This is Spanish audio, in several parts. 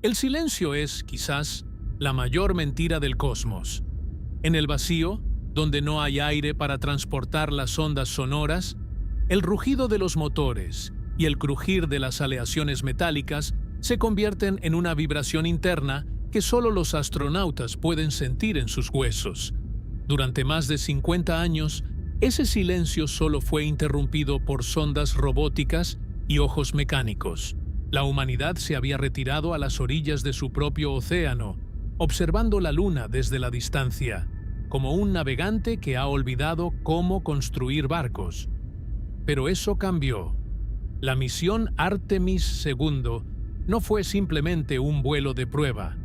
El silencio es, quizás, la mayor mentira del cosmos. En el vacío, donde no hay aire para transportar las ondas sonoras, el rugido de los motores y el crujir de las aleaciones metálicas se convierten en una vibración interna que solo los astronautas pueden sentir en sus huesos. Durante más de 50 años, ese silencio solo fue interrumpido por sondas robóticas y ojos mecánicos. La humanidad se había retirado a las orillas de su propio océano, observando la Luna desde la distancia, como un navegante que ha olvidado cómo construir barcos. Pero eso cambió. La misión Artemis II no fue simplemente un vuelo de prueba.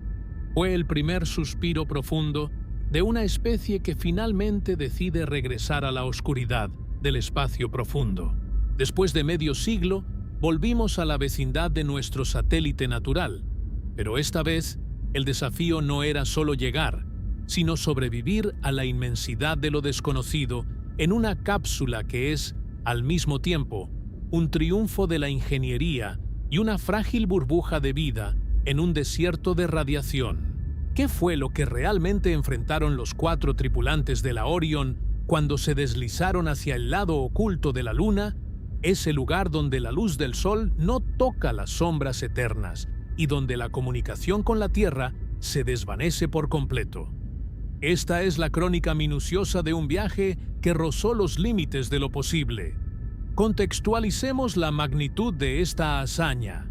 Fue el primer suspiro profundo de una especie que finalmente decide regresar a la oscuridad del espacio profundo. Después de medio siglo, volvimos a la vecindad de nuestro satélite natural, pero esta vez el desafío no era solo llegar, sino sobrevivir a la inmensidad de lo desconocido en una cápsula que es, al mismo tiempo, un triunfo de la ingeniería y una frágil burbuja de vida en un desierto de radiación. ¿Qué fue lo que realmente enfrentaron los 4 tripulantes de la Orion cuando se deslizaron hacia el lado oculto de la Luna? Ese lugar donde la luz del Sol no toca las sombras eternas y donde la comunicación con la Tierra se desvanece por completo. Esta es la crónica minuciosa de un viaje que rozó los límites de lo posible. Contextualicemos la magnitud de esta hazaña.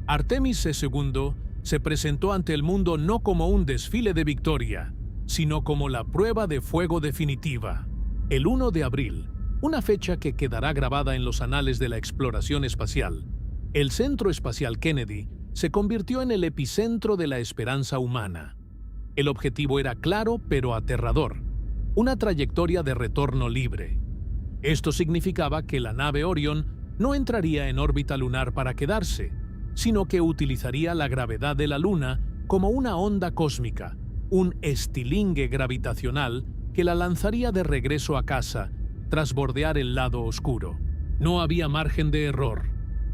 Artemis II se presentó ante el mundo no como un desfile de victoria, sino como la prueba de fuego definitiva. El 1 de abril, una fecha que quedará grabada en los anales de la exploración espacial, el Centro Espacial Kennedy se convirtió en el epicentro de la esperanza humana. El objetivo era claro pero aterrador: una trayectoria de retorno libre. Esto significaba que la nave Orion no entraría en órbita lunar para quedarse, sino que utilizaría la gravedad de la Luna como una onda cósmica, un estilingue gravitacional que la lanzaría de regreso a casa tras bordear el lado oscuro. No había margen de error.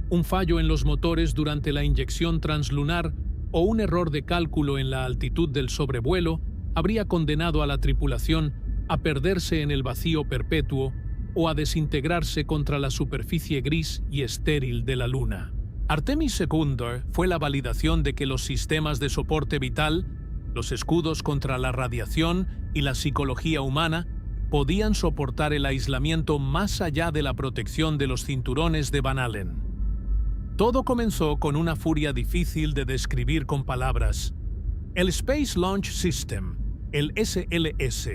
Un fallo en los motores durante la inyección translunar o un error de cálculo en la altitud del sobrevuelo habría condenado a la tripulación a perderse en el vacío perpetuo o a desintegrarse contra la superficie gris y estéril de la Luna. Artemis II fue la validación de que los sistemas de soporte vital, los escudos contra la radiación y la psicología humana podían soportar el aislamiento más allá de la protección de los cinturones de Van Allen. Todo comenzó con una furia difícil de describir con palabras. El Space Launch System, el SLS,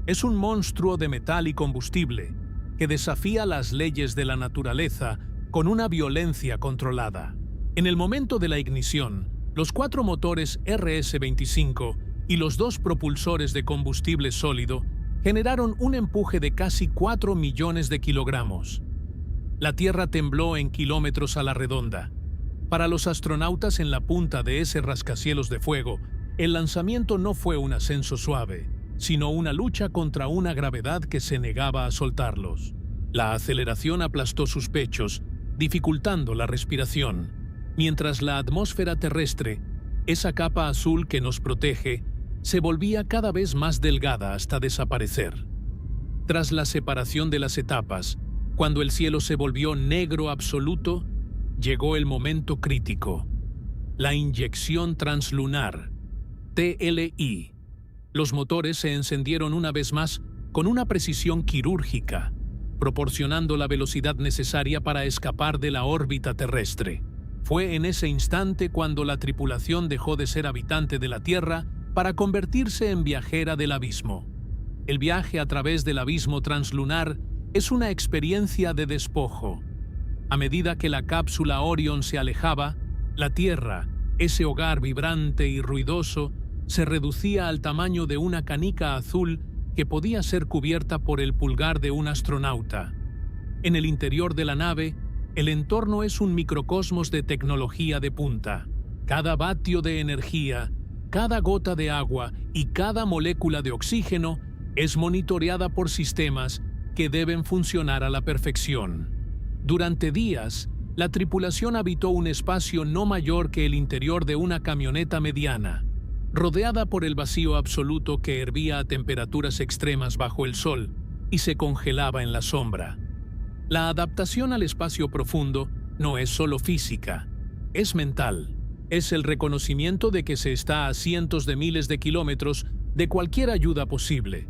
es un monstruo de metal y combustible que desafía las leyes de la naturaleza con una violencia controlada. En el momento de la ignición, los 4 motores RS-25 y los 2 propulsores de combustible sólido generaron un empuje de casi 4 millones de kilogramos. La Tierra tembló en kilómetros a la redonda. Para los astronautas en la punta de ese rascacielos de fuego, el lanzamiento no fue un ascenso suave, sino una lucha contra una gravedad que se negaba a soltarlos. La aceleración aplastó sus pechos, dificultando la respiración, mientras la atmósfera terrestre, esa capa azul que nos protege, se volvía cada vez más delgada hasta desaparecer. Tras la separación de las etapas, cuando el cielo se volvió negro absoluto, llegó el momento crítico: la inyección translunar, TLI. Los motores se encendieron una vez más con una precisión quirúrgica, proporcionando la velocidad necesaria para escapar de la órbita terrestre. Fue en ese instante cuando la tripulación dejó de ser habitante de la Tierra para convertirse en viajera del abismo. El viaje a través del abismo translunar es una experiencia de despojo. A medida que la cápsula Orion se alejaba, la Tierra, ese hogar vibrante y ruidoso, se reducía al tamaño de una canica azul que podía ser cubierta por el pulgar de un astronauta. En el interior de la nave, el entorno es un microcosmos de tecnología de punta. Cada vatio de energía, cada gota de agua y cada molécula de oxígeno es monitoreada por sistemas que deben funcionar a la perfección. Durante días, la tripulación habitó un espacio no mayor que el interior de una camioneta mediana, rodeada por el vacío absoluto que hervía a temperaturas extremas bajo el sol y se congelaba en la sombra. La adaptación al espacio profundo no es solo física, es mental. Es el reconocimiento de que se está a cientos de miles de kilómetros de cualquier ayuda posible.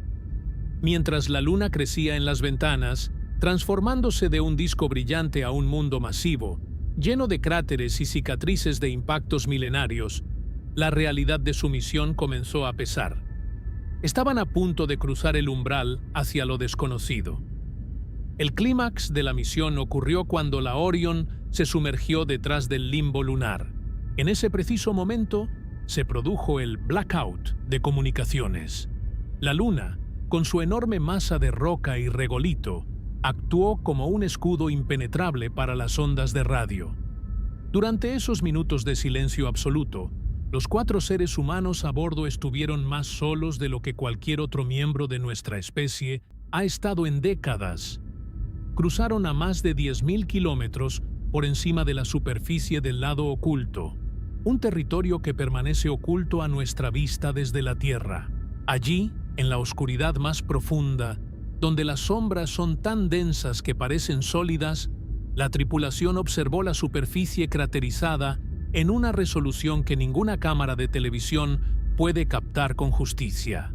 Mientras la luna crecía en las ventanas, transformándose de un disco brillante a un mundo masivo, lleno de cráteres y cicatrices de impactos milenarios, la realidad de su misión comenzó a pesar. Estaban a punto de cruzar el umbral hacia lo desconocido. El clímax de la misión ocurrió cuando la Orion se sumergió detrás del limbo lunar. En ese preciso momento, se produjo el blackout de comunicaciones. La Luna, con su enorme masa de roca y regolito, actuó como un escudo impenetrable para las ondas de radio. Durante esos minutos de silencio absoluto, los 4 seres humanos a bordo estuvieron más solos de lo que cualquier otro miembro de nuestra especie ha estado en décadas. Cruzaron a más de 10.000 kilómetros por encima de la superficie del lado oculto, un territorio que permanece oculto a nuestra vista desde la Tierra. Allí, en la oscuridad más profunda, donde las sombras son tan densas que parecen sólidas, la tripulación observó la superficie craterizada en una resolución que ninguna cámara de televisión puede captar con justicia.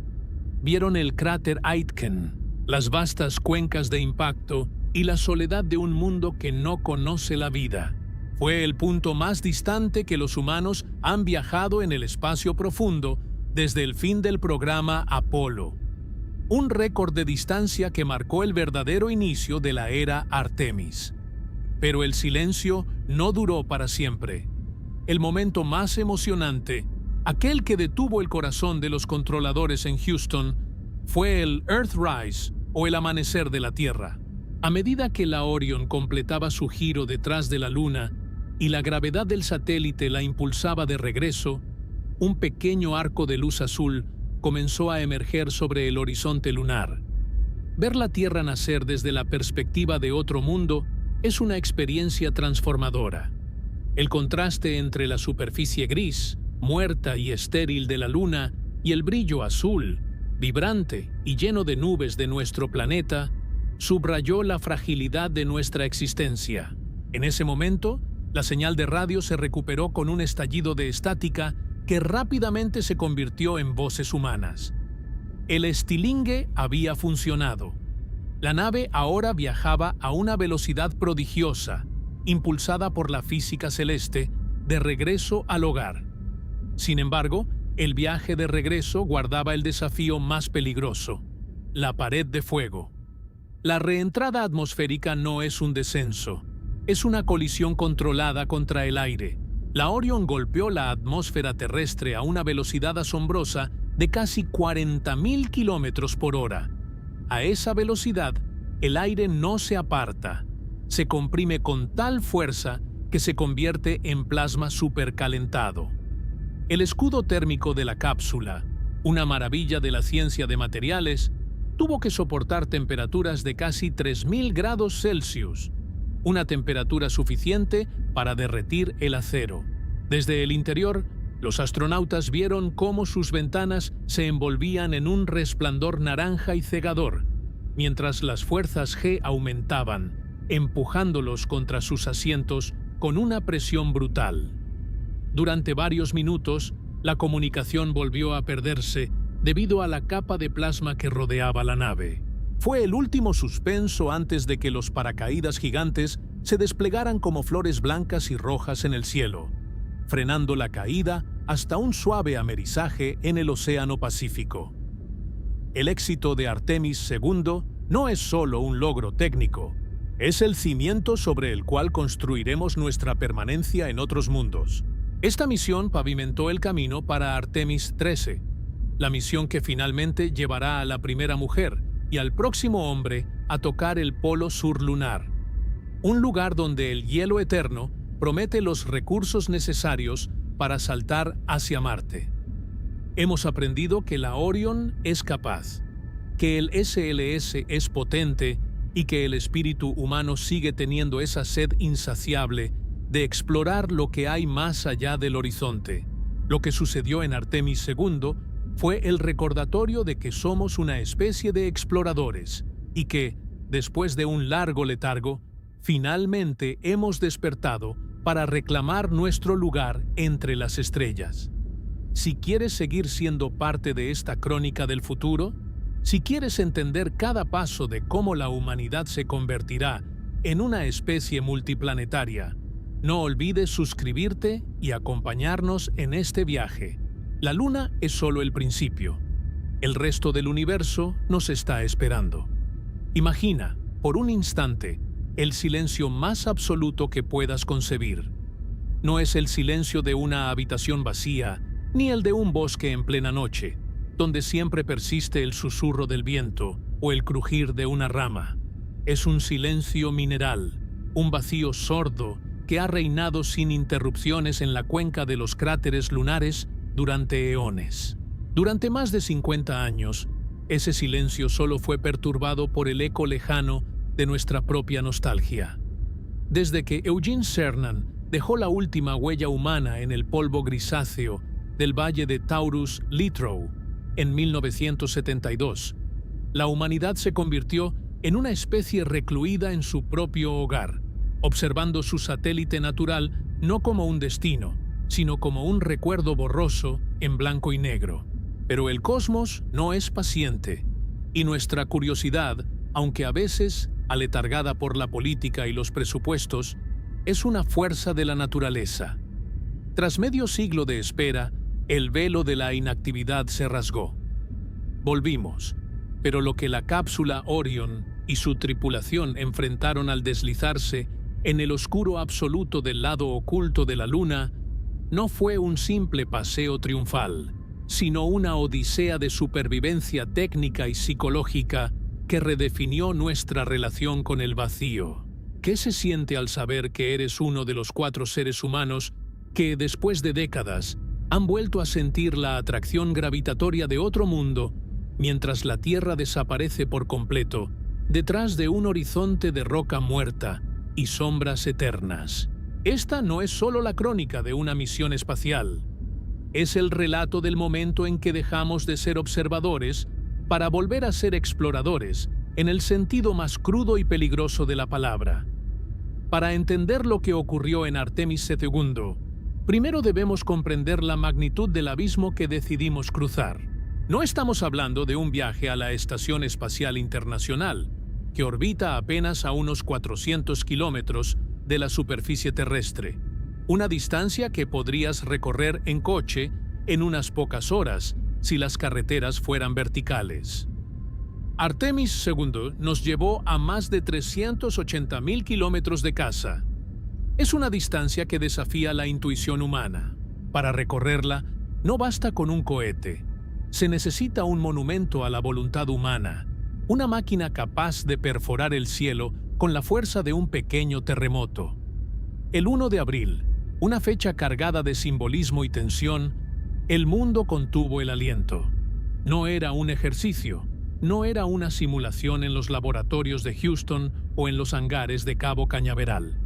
Vieron el cráter Aitken, las vastas cuencas de impacto y la soledad de un mundo que no conoce la vida. Fue el punto más distante que los humanos han viajado en el espacio profundo desde el fin del programa Apolo. Un récord de distancia que marcó el verdadero inicio de la era Artemis. Pero el silencio no duró para siempre. El momento más emocionante, aquel que detuvo el corazón de los controladores en Houston, fue el Earthrise o el amanecer de la Tierra. A medida que la Orion completaba su giro detrás de la Luna y la gravedad del satélite la impulsaba de regreso, un pequeño arco de luz azul comenzó a emerger sobre el horizonte lunar. Ver la Tierra nacer desde la perspectiva de otro mundo es una experiencia transformadora. El contraste entre la superficie gris, muerta y estéril de la Luna y el brillo azul, vibrante y lleno de nubes de nuestro planeta, subrayó la fragilidad de nuestra existencia. En ese momento, la señal de radio se recuperó con un estallido de estática que rápidamente se convirtió en voces humanas. El estilingue había funcionado. La nave ahora viajaba a una velocidad prodigiosa, impulsada por la física celeste, de regreso al hogar. Sin embargo, el viaje de regreso guardaba el desafío más peligroso: la pared de fuego. La reentrada atmosférica no es un descenso, es una colisión controlada contra el aire. La Orion golpeó la atmósfera terrestre a una velocidad asombrosa de casi 40.000 kilómetros por hora. A esa velocidad, el aire no se aparta, se comprime con tal fuerza que se convierte en plasma supercalentado. El escudo térmico de la cápsula, una maravilla de la ciencia de materiales, tuvo que soportar temperaturas de casi 3.000 grados Celsius, una temperatura suficiente para derretir el acero. Desde el interior, los astronautas vieron cómo sus ventanas se envolvían en un resplandor naranja y cegador, mientras las fuerzas G aumentaban, empujándolos contra sus asientos con una presión brutal. Durante varios minutos, la comunicación volvió a perderse debido a la capa de plasma que rodeaba la nave. Fue el último suspenso antes de que los paracaídas gigantes se desplegaran como flores blancas y rojas en el cielo, frenando la caída hasta un suave amerizaje en el Océano Pacífico. El éxito de Artemis II no es solo un logro técnico, es el cimiento sobre el cual construiremos nuestra permanencia en otros mundos. Esta misión pavimentó el camino para Artemis XIII, la misión que finalmente llevará a la primera mujer y al próximo hombre a tocar el polo sur lunar, un lugar donde el hielo eterno promete los recursos necesarios para saltar hacia Marte. Hemos aprendido que la Orion es capaz, que el SLS es potente y que el espíritu humano sigue teniendo esa sed insaciable de explorar lo que hay más allá del horizonte. Lo que sucedió en Artemis II fue el recordatorio de que somos una especie de exploradores y que, después de un largo letargo, finalmente hemos despertado para reclamar nuestro lugar entre las estrellas. Si quieres seguir siendo parte de esta crónica del futuro, si quieres entender cada paso de cómo la humanidad se convertirá en una especie multiplanetaria, no olvides suscribirte y acompañarnos en este viaje. La Luna es solo el principio. El resto del universo nos está esperando. Imagina, por un instante, el silencio más absoluto que puedas concebir. No es el silencio de una habitación vacía, ni el de un bosque en plena noche, donde siempre persiste el susurro del viento o el crujir de una rama. Es un silencio mineral, un vacío sordo que ha reinado sin interrupciones en la cuenca de los cráteres lunares durante eones. Durante más de 50 años, ese silencio solo fue perturbado por el eco lejano de nuestra propia nostalgia. Desde que Eugene Cernan dejó la última huella humana en el polvo grisáceo del valle de Taurus-Littrow en 1972, la humanidad se convirtió en una especie recluida en su propio hogar, observando su satélite natural no como un destino, sino como un recuerdo borroso en blanco y negro. Pero el cosmos no es paciente, y nuestra curiosidad, aunque a veces aletargada por la política y los presupuestos, es una fuerza de la naturaleza. Tras medio siglo de espera, el velo de la inactividad se rasgó. Volvimos, pero lo que la cápsula Orion y su tripulación enfrentaron al deslizarse en el oscuro absoluto del lado oculto de la Luna no fue un simple paseo triunfal, sino una odisea de supervivencia técnica y psicológica que redefinió nuestra relación con el vacío. ¿Qué se siente al saber que eres uno de los 4 seres humanos que, después de décadas, han vuelto a sentir la atracción gravitatoria de otro mundo mientras la Tierra desaparece por completo detrás de un horizonte de roca muerta y sombras eternas? Esta no es solo la crónica de una misión espacial. Es el relato del momento en que dejamos de ser observadores para volver a ser exploradores en el sentido más crudo y peligroso de la palabra. Para entender lo que ocurrió en Artemis II, primero debemos comprender la magnitud del abismo que decidimos cruzar. No estamos hablando de un viaje a la Estación Espacial Internacional, que orbita apenas a unos 400 kilómetros de la superficie terrestre, una distancia que podrías recorrer en coche en unas pocas horas si las carreteras fueran verticales. Artemis II nos llevó a más de 380.000 kilómetros de casa. Es una distancia que desafía la intuición humana. Para recorrerla, no basta con un cohete. Se necesita un monumento a la voluntad humana, una máquina capaz de perforar el cielo con la fuerza de un pequeño terremoto. El 1 de abril, una fecha cargada de simbolismo y tensión, el mundo contuvo el aliento. No era un ejercicio, no era una simulación en los laboratorios de Houston o en los hangares de Cabo Cañaveral.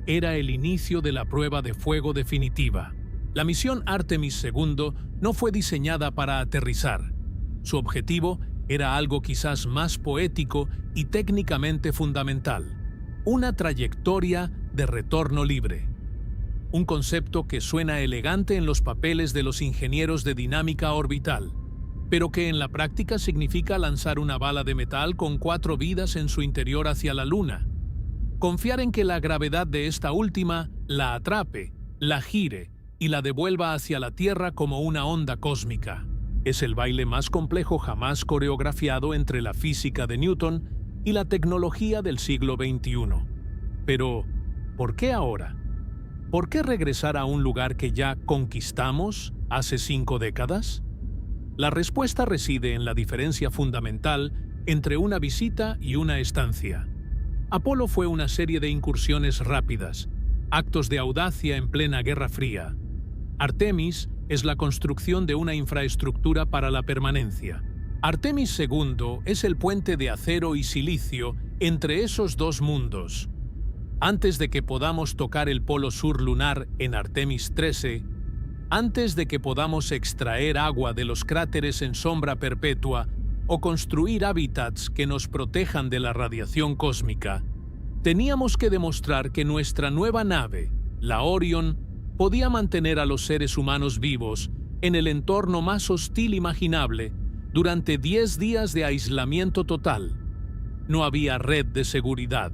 Era el inicio de la prueba de fuego definitiva. La misión Artemis II no fue diseñada para aterrizar. Su objetivo era algo quizás más poético y técnicamente fundamental: una trayectoria de retorno libre. Un concepto que suena elegante en los papeles de los ingenieros de dinámica orbital, pero que en la práctica significa lanzar una bala de metal con 4 vidas en su interior hacia la Luna. Confiar en que la gravedad de esta última la atrape, la gire y la devuelva hacia la Tierra como una onda cósmica. Es el baile más complejo jamás coreografiado entre la física de Newton y la tecnología del siglo XXI. Pero, ¿por qué ahora? ¿Por qué regresar a un lugar que ya conquistamos hace 5 décadas? La respuesta reside en la diferencia fundamental entre una visita y una estancia. Apolo fue una serie de incursiones rápidas, actos de audacia en plena Guerra Fría. Artemis es la construcción de una infraestructura para la permanencia. Artemis II es el puente de acero y silicio entre esos dos mundos. Antes de que podamos tocar el polo sur lunar en Artemis 13, antes de que podamos extraer agua de los cráteres en sombra perpetua o construir hábitats que nos protejan de la radiación cósmica, teníamos que demostrar que nuestra nueva nave, la Orion, podía mantener a los seres humanos vivos en el entorno más hostil imaginable durante 10 días de aislamiento total. No había red de seguridad.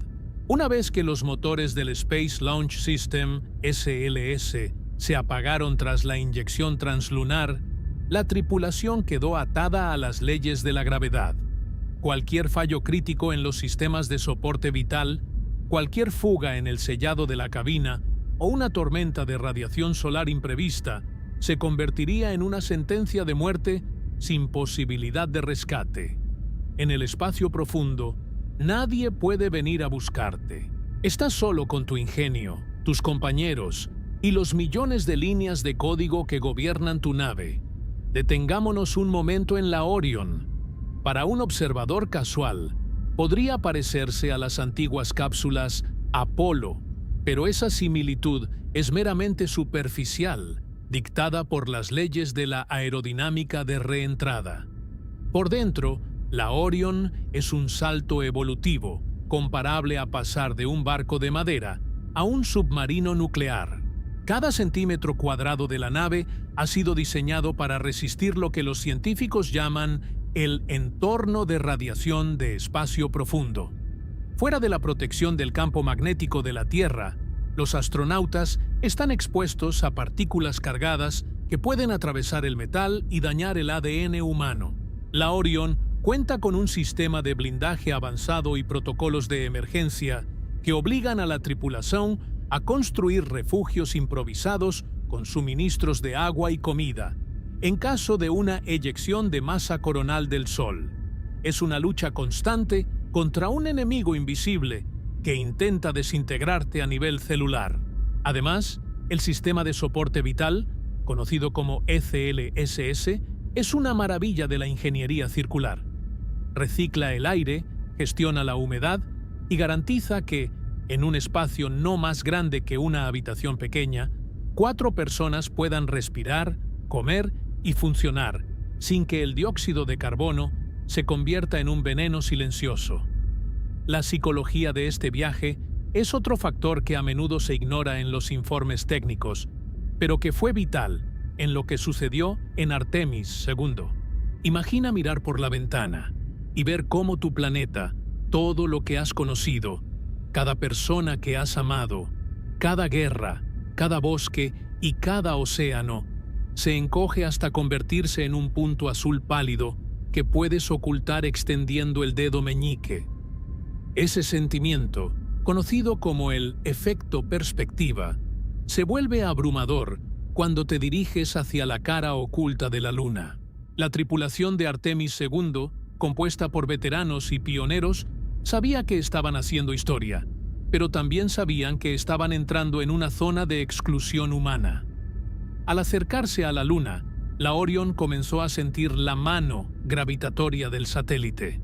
Una vez que los motores del Space Launch System, SLS, se apagaron tras la inyección translunar, la tripulación quedó atada a las leyes de la gravedad. Cualquier fallo crítico en los sistemas de soporte vital, cualquier fuga en el sellado de la cabina o una tormenta de radiación solar imprevista se convertiría en una sentencia de muerte sin posibilidad de rescate. En el espacio profundo, nadie puede venir a buscarte. Estás solo con tu ingenio, tus compañeros y los millones de líneas de código que gobiernan tu nave. Detengámonos un momento en la Orion. Para un observador casual, podría parecerse a las antiguas cápsulas Apolo, pero esa similitud es meramente superficial, dictada por las leyes de la aerodinámica de reentrada. Por dentro, la Orion es un salto evolutivo, comparable a pasar de un barco de madera a un submarino nuclear. Cada centímetro cuadrado de la nave ha sido diseñado para resistir lo que los científicos llaman el entorno de radiación de espacio profundo. Fuera de la protección del campo magnético de la Tierra, los astronautas están expuestos a partículas cargadas que pueden atravesar el metal y dañar el ADN humano. La Orion cuenta con un sistema de blindaje avanzado y protocolos de emergencia que obligan a la tripulación a construir refugios improvisados con suministros de agua y comida, en caso de una eyección de masa coronal del Sol. Es una lucha constante contra un enemigo invisible que intenta desintegrarte a nivel celular. Además, el sistema de soporte vital, conocido como ECLSS, es una maravilla de la ingeniería circular. Recicla el aire, gestiona la humedad y garantiza que, en un espacio no más grande que una habitación pequeña, 4 personas puedan respirar, comer y funcionar, sin que el dióxido de carbono se convierta en un veneno silencioso. La psicología de este viaje es otro factor que a menudo se ignora en los informes técnicos, pero que fue vital en lo que sucedió en Artemis II. Imagina mirar por la ventana y ver cómo tu planeta, todo lo que has conocido, cada persona que has amado, cada guerra, cada bosque y cada océano, se encoge hasta convertirse en un punto azul pálido que puedes ocultar extendiendo el dedo meñique. Ese sentimiento, conocido como el efecto perspectiva, se vuelve abrumador cuando te diriges hacia la cara oculta de la Luna. La tripulación de Artemis II, compuesta por veteranos y pioneros, sabía que estaban haciendo historia, pero también sabían que estaban entrando en una zona de exclusión humana. Al acercarse a la Luna, la Orion comenzó a sentir la mano gravitatoria del satélite.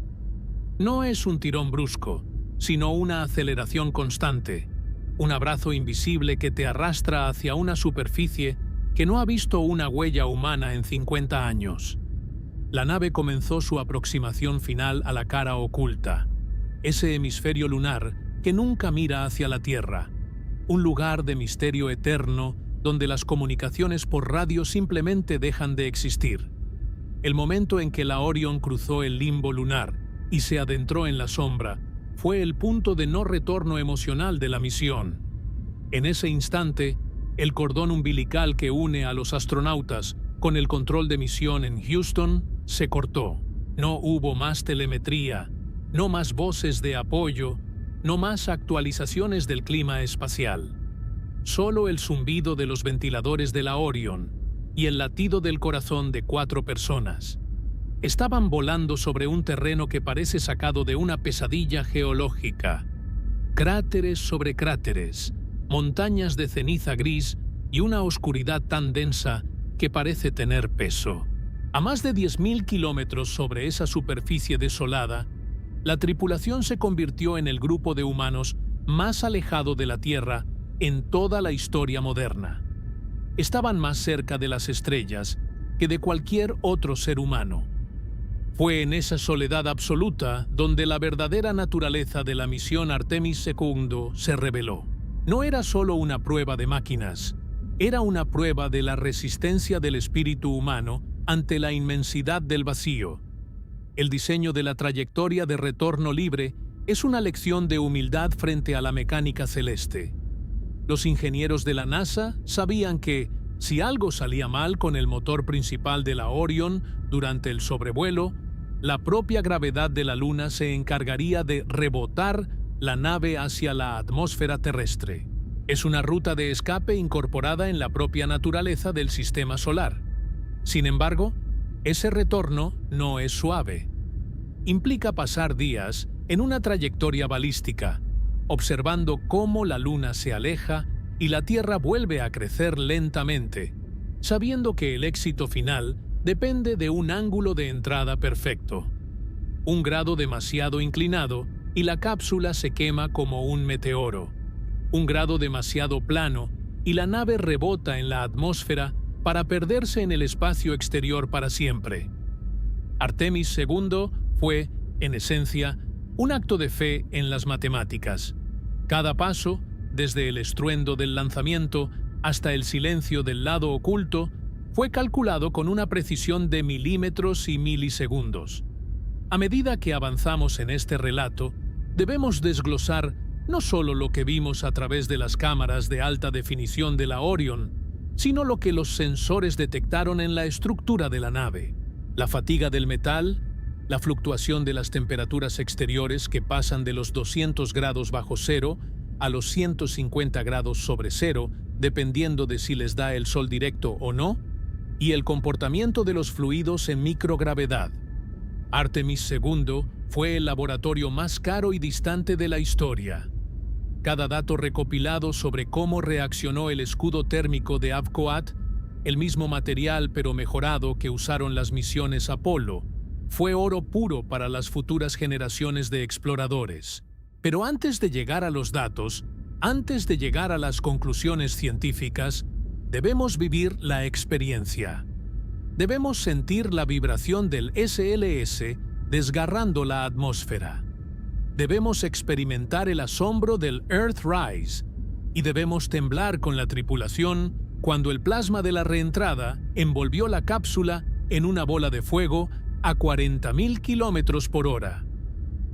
No es un tirón brusco, sino una aceleración constante, un abrazo invisible que te arrastra hacia una superficie que no ha visto una huella humana en 50 años. La nave comenzó su aproximación final a la cara oculta, ese hemisferio lunar que nunca mira hacia la Tierra, un lugar de misterio eterno donde las comunicaciones por radio simplemente dejan de existir. El momento en que la Orion cruzó el limbo lunar y se adentró en la sombra fue el punto de no retorno emocional de la misión. En ese instante, el cordón umbilical que une a los astronautas con el control de misión en Houston se cortó. No hubo más telemetría, no más voces de apoyo, no más actualizaciones del clima espacial. Solo el zumbido de los ventiladores de la Orion y el latido del corazón de 4 personas. Estaban volando sobre un terreno que parece sacado de una pesadilla geológica. Cráteres sobre cráteres, montañas de ceniza gris y una oscuridad tan densa que parece tener peso. A más de 10.000 kilómetros sobre esa superficie desolada, La tripulación se convirtió en el grupo de humanos más alejado de la Tierra en toda la historia moderna. Estaban más cerca de las estrellas que de cualquier otro ser humano. Fue en esa soledad absoluta donde la verdadera naturaleza de la misión Artemis II se reveló. No era solo una prueba de máquinas, era una prueba de la resistencia del espíritu humano ante la inmensidad del vacío. El diseño de la trayectoria de retorno libre es una lección de humildad frente a la mecánica celeste. Los ingenieros de la NASA sabían que, si algo salía mal con el motor principal de la Orion durante el sobrevuelo, la propia gravedad de la Luna se encargaría de rebotar la nave hacia la atmósfera terrestre. Es una ruta de escape incorporada en la propia naturaleza del sistema solar. Sin embargo, ese retorno no es suave. Implica pasar días en una trayectoria balística, observando cómo la Luna se aleja y la Tierra vuelve a crecer lentamente, sabiendo que el éxito final depende de un ángulo de entrada perfecto. Un grado demasiado inclinado y la cápsula se quema como un meteoro. Un grado demasiado plano y la nave rebota en la atmósfera para perderse en el espacio exterior para siempre. Artemis II fue, en esencia, un acto de fe en las matemáticas. Cada paso, desde el estruendo del lanzamiento hasta el silencio del lado oculto, fue calculado con una precisión de milímetros y milisegundos. A medida que avanzamos en este relato, debemos desglosar no solo lo que vimos a través de las cámaras de alta definición de la Orion, sino lo que los sensores detectaron en la estructura de la nave. La fatiga del metal, la fluctuación de las temperaturas exteriores que pasan de los 200 grados bajo cero a los 150 grados sobre cero, dependiendo de si les da el sol directo o no, y el comportamiento de los fluidos en microgravedad. Artemis II fue el laboratorio más caro y distante de la historia. Cada dato recopilado sobre cómo reaccionó el escudo térmico de Avcoat, el mismo material pero mejorado que usaron las misiones Apolo, fue oro puro para las futuras generaciones de exploradores. Pero antes de llegar a los datos, antes de llegar a las conclusiones científicas, debemos vivir la experiencia. Debemos sentir la vibración del SLS desgarrando la atmósfera. Debemos experimentar el asombro del Earthrise y debemos temblar con la tripulación cuando el plasma de la reentrada envolvió la cápsula en una bola de fuego a 40.000 kilómetros por hora.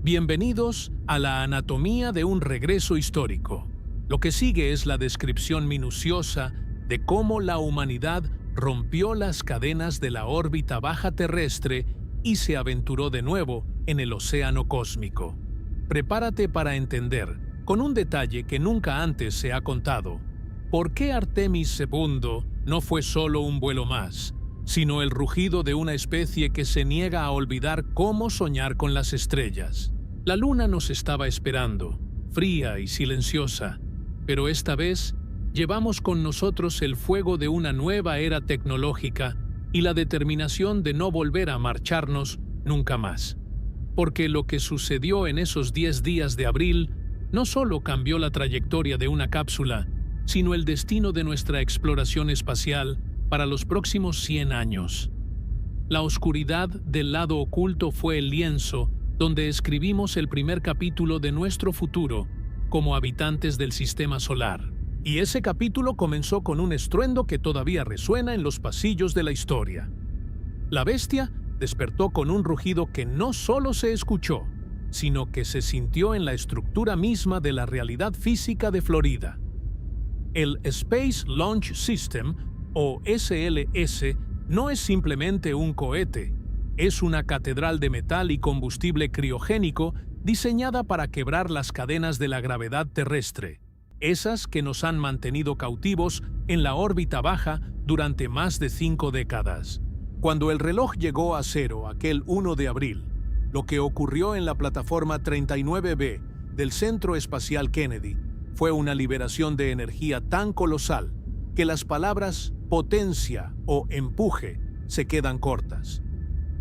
Bienvenidos a la anatomía de un regreso histórico. Lo que sigue es la descripción minuciosa de cómo la humanidad rompió las cadenas de la órbita baja terrestre y se aventuró de nuevo en el océano cósmico. Prepárate para entender, con un detalle que nunca antes se ha contado, por qué Artemis II no fue solo un vuelo más, sino el rugido de una especie que se niega a olvidar cómo soñar con las estrellas. La Luna nos estaba esperando, fría y silenciosa, pero esta vez llevamos con nosotros el fuego de una nueva era tecnológica y la determinación de no volver a marcharnos nunca más. Porque lo que sucedió en esos 10 días de abril no solo cambió la trayectoria de una cápsula, sino el destino de nuestra exploración espacial para los próximos 100 años. La oscuridad del lado oculto fue el lienzo donde escribimos el primer capítulo de nuestro futuro como habitantes del sistema solar. Y ese capítulo comenzó con un estruendo que todavía resuena en los pasillos de la historia. La bestia despertó con un rugido que no solo se escuchó, sino que se sintió en la estructura misma de la realidad física de Florida. El Space Launch System, o SLS, no es simplemente un cohete, es una catedral de metal y combustible criogénico diseñada para quebrar las cadenas de la gravedad terrestre, esas que nos han mantenido cautivos en la órbita baja durante más de 5 décadas. Cuando el reloj llegó a cero aquel 1 de abril, lo que ocurrió en la plataforma 39B del Centro Espacial Kennedy fue una liberación de energía tan colosal que las palabras potencia o empuje se quedan cortas.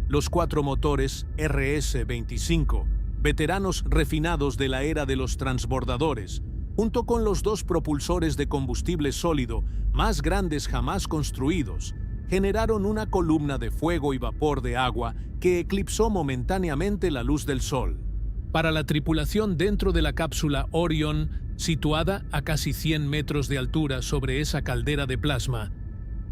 Los 4 motores RS-25 veteranos refinados de la era de los transbordadores, junto con los dos propulsores de combustible sólido más grandes jamás construidos, generaron una columna de fuego y vapor de agua que eclipsó momentáneamente la luz del Sol. Para la tripulación dentro de la cápsula Orion, situada a casi 100 metros de altura sobre esa caldera de plasma,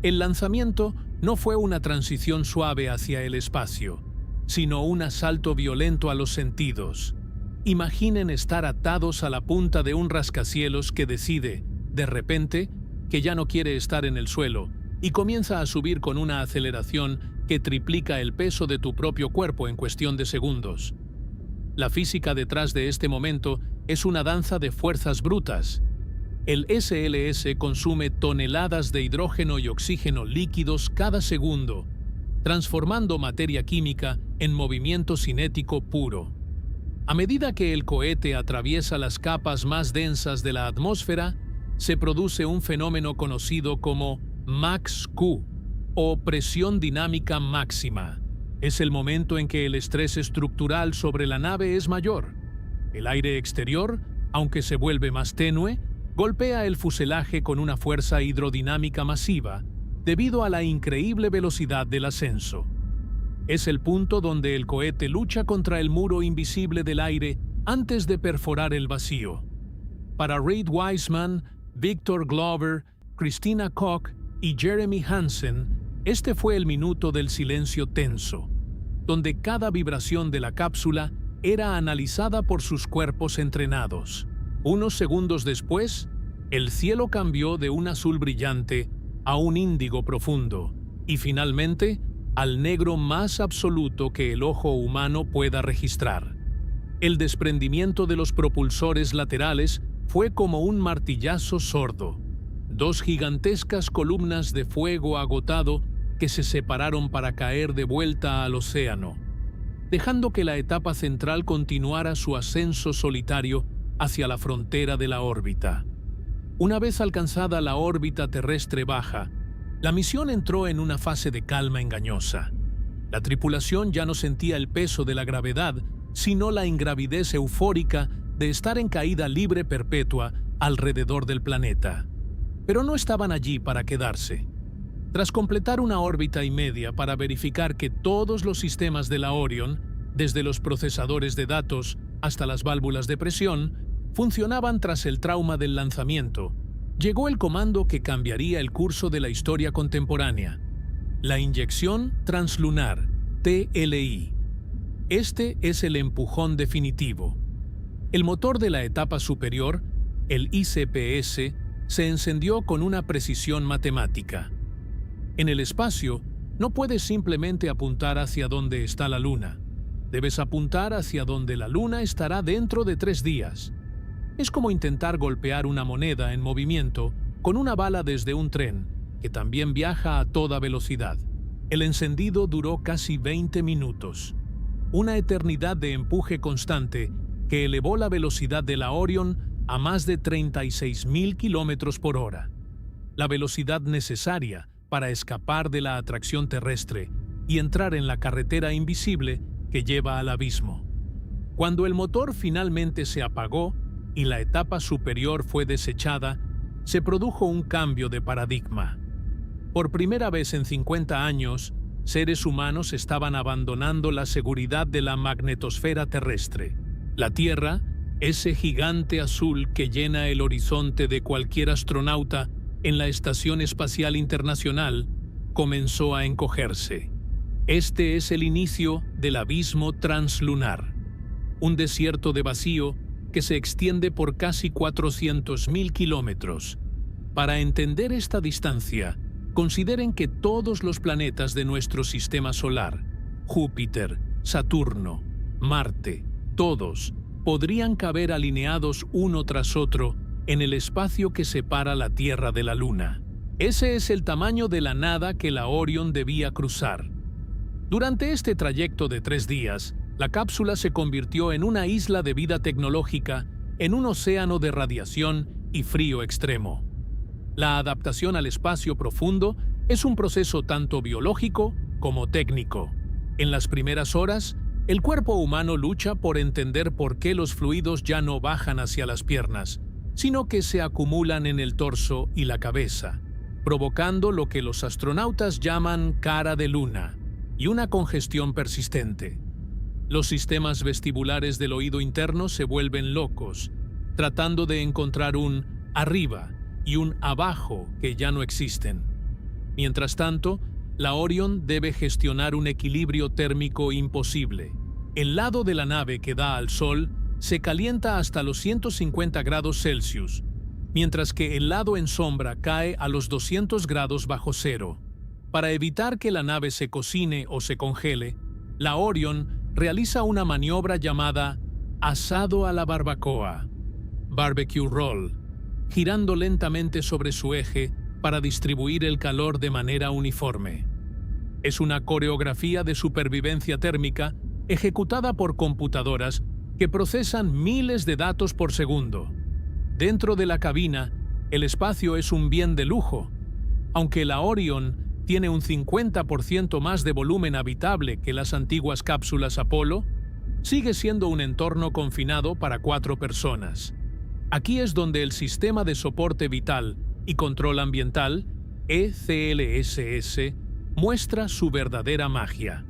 el lanzamiento no fue una transición suave hacia el espacio, sino un asalto violento a los sentidos. Imaginen estar atados a la punta de un rascacielos que decide, de repente, que ya no quiere estar en el suelo y comienza a subir con una aceleración que triplica el peso de tu propio cuerpo en cuestión de segundos. La física detrás de este momento es una danza de fuerzas brutas. El SLS consume toneladas de hidrógeno y oxígeno líquidos cada segundo, transformando materia química en movimiento cinético puro. A medida que el cohete atraviesa las capas más densas de la atmósfera, se produce un fenómeno conocido como Max-Q, o presión dinámica máxima. Es el momento en que el estrés estructural sobre la nave es mayor. El aire exterior, aunque se vuelve más tenue, golpea el fuselaje con una fuerza hidrodinámica masiva debido a la increíble velocidad del ascenso. Es el punto donde el cohete lucha contra el muro invisible del aire antes de perforar el vacío. Para Reid Wiseman, Victor Glover, Christina Koch y Jeremy Hansen, este fue el minuto del silencio tenso, donde cada vibración de la cápsula era analizada por sus cuerpos entrenados. Unos segundos después, el cielo cambió de un azul brillante a un índigo profundo y finalmente al negro más absoluto que el ojo humano pueda registrar. El desprendimiento de los propulsores laterales fue como un martillazo sordo. Dos gigantescas columnas de fuego agotado que se separaron para caer de vuelta al océano, dejando que la etapa central continuara su ascenso solitario hacia la frontera de la órbita. Una vez alcanzada la órbita terrestre baja, la misión entró en una fase de calma engañosa. La tripulación ya no sentía el peso de la gravedad, sino la ingravidez eufórica de estar en caída libre perpetua alrededor del planeta. Pero no estaban allí para quedarse. Tras completar una órbita y media para verificar que todos los sistemas de la Orion, desde los procesadores de datos hasta las válvulas de presión, funcionaban tras el trauma del lanzamiento, llegó el comando que cambiaría el curso de la historia contemporánea: la inyección translunar, TLI. Este es el empujón definitivo. El motor de la etapa superior, el ICPS, se encendió con una precisión matemática. En el espacio, no puedes simplemente apuntar hacia donde está la Luna. Debes apuntar hacia donde la Luna estará dentro de 3 días. Es como intentar golpear una moneda en movimiento con una bala desde un tren, que también viaja a toda velocidad. El encendido duró casi 20 minutos. Una eternidad de empuje constante que elevó la velocidad de la Orion a más de 36.000 kilómetros por hora. La velocidad necesaria para escapar de la atracción terrestre y entrar en la carretera invisible que lleva al abismo. Cuando el motor finalmente se apagó y la etapa superior fue desechada, se produjo un cambio de paradigma. Por primera vez en 50 años, seres humanos estaban abandonando la seguridad de la magnetosfera terrestre. La Tierra, ese gigante azul que llena el horizonte de cualquier astronauta en la Estación Espacial Internacional, comenzó a encogerse. Este es el inicio del abismo translunar, un desierto de vacío que se extiende por casi 400.000 kilómetros. Para entender esta distancia, consideren que todos los planetas de nuestro sistema solar, Júpiter, Saturno, Marte, todos, podrían caber alineados uno tras otro en el espacio que separa la Tierra de la Luna. Ese es el tamaño de la nada que la Orion debía cruzar. Durante este trayecto de 3 días, la cápsula se convirtió en una isla de vida tecnológica en un océano de radiación y frío extremo. La adaptación al espacio profundo es un proceso tanto biológico como técnico. En las primeras horas, El cuerpo humano lucha por entender por qué los fluidos ya no bajan hacia las piernas, sino que se acumulan en el torso y la cabeza, provocando lo que los astronautas llaman cara de luna y una congestión persistente. Los sistemas vestibulares del oído interno se vuelven locos, tratando de encontrar un arriba y un abajo que ya no existen. Mientras tanto, la Orion debe gestionar un equilibrio térmico imposible. El lado de la nave que da al Sol se calienta hasta los 150 grados Celsius, mientras que el lado en sombra cae a los 200 grados bajo cero. Para evitar que la nave se cocine o se congele, la Orion realiza una maniobra llamada asado a la barbacoa, barbecue roll, girando lentamente sobre su eje para distribuir el calor de manera uniforme. Es una coreografía de supervivencia térmica ejecutada por computadoras que procesan miles de datos por segundo. Dentro de la cabina, el espacio es un bien de lujo. Aunque la Orion tiene un 50% más de volumen habitable que las antiguas cápsulas Apolo, sigue siendo un entorno confinado para 4 personas. Aquí es donde el Sistema de Soporte Vital y Control Ambiental, ECLSS, muestra su verdadera magia.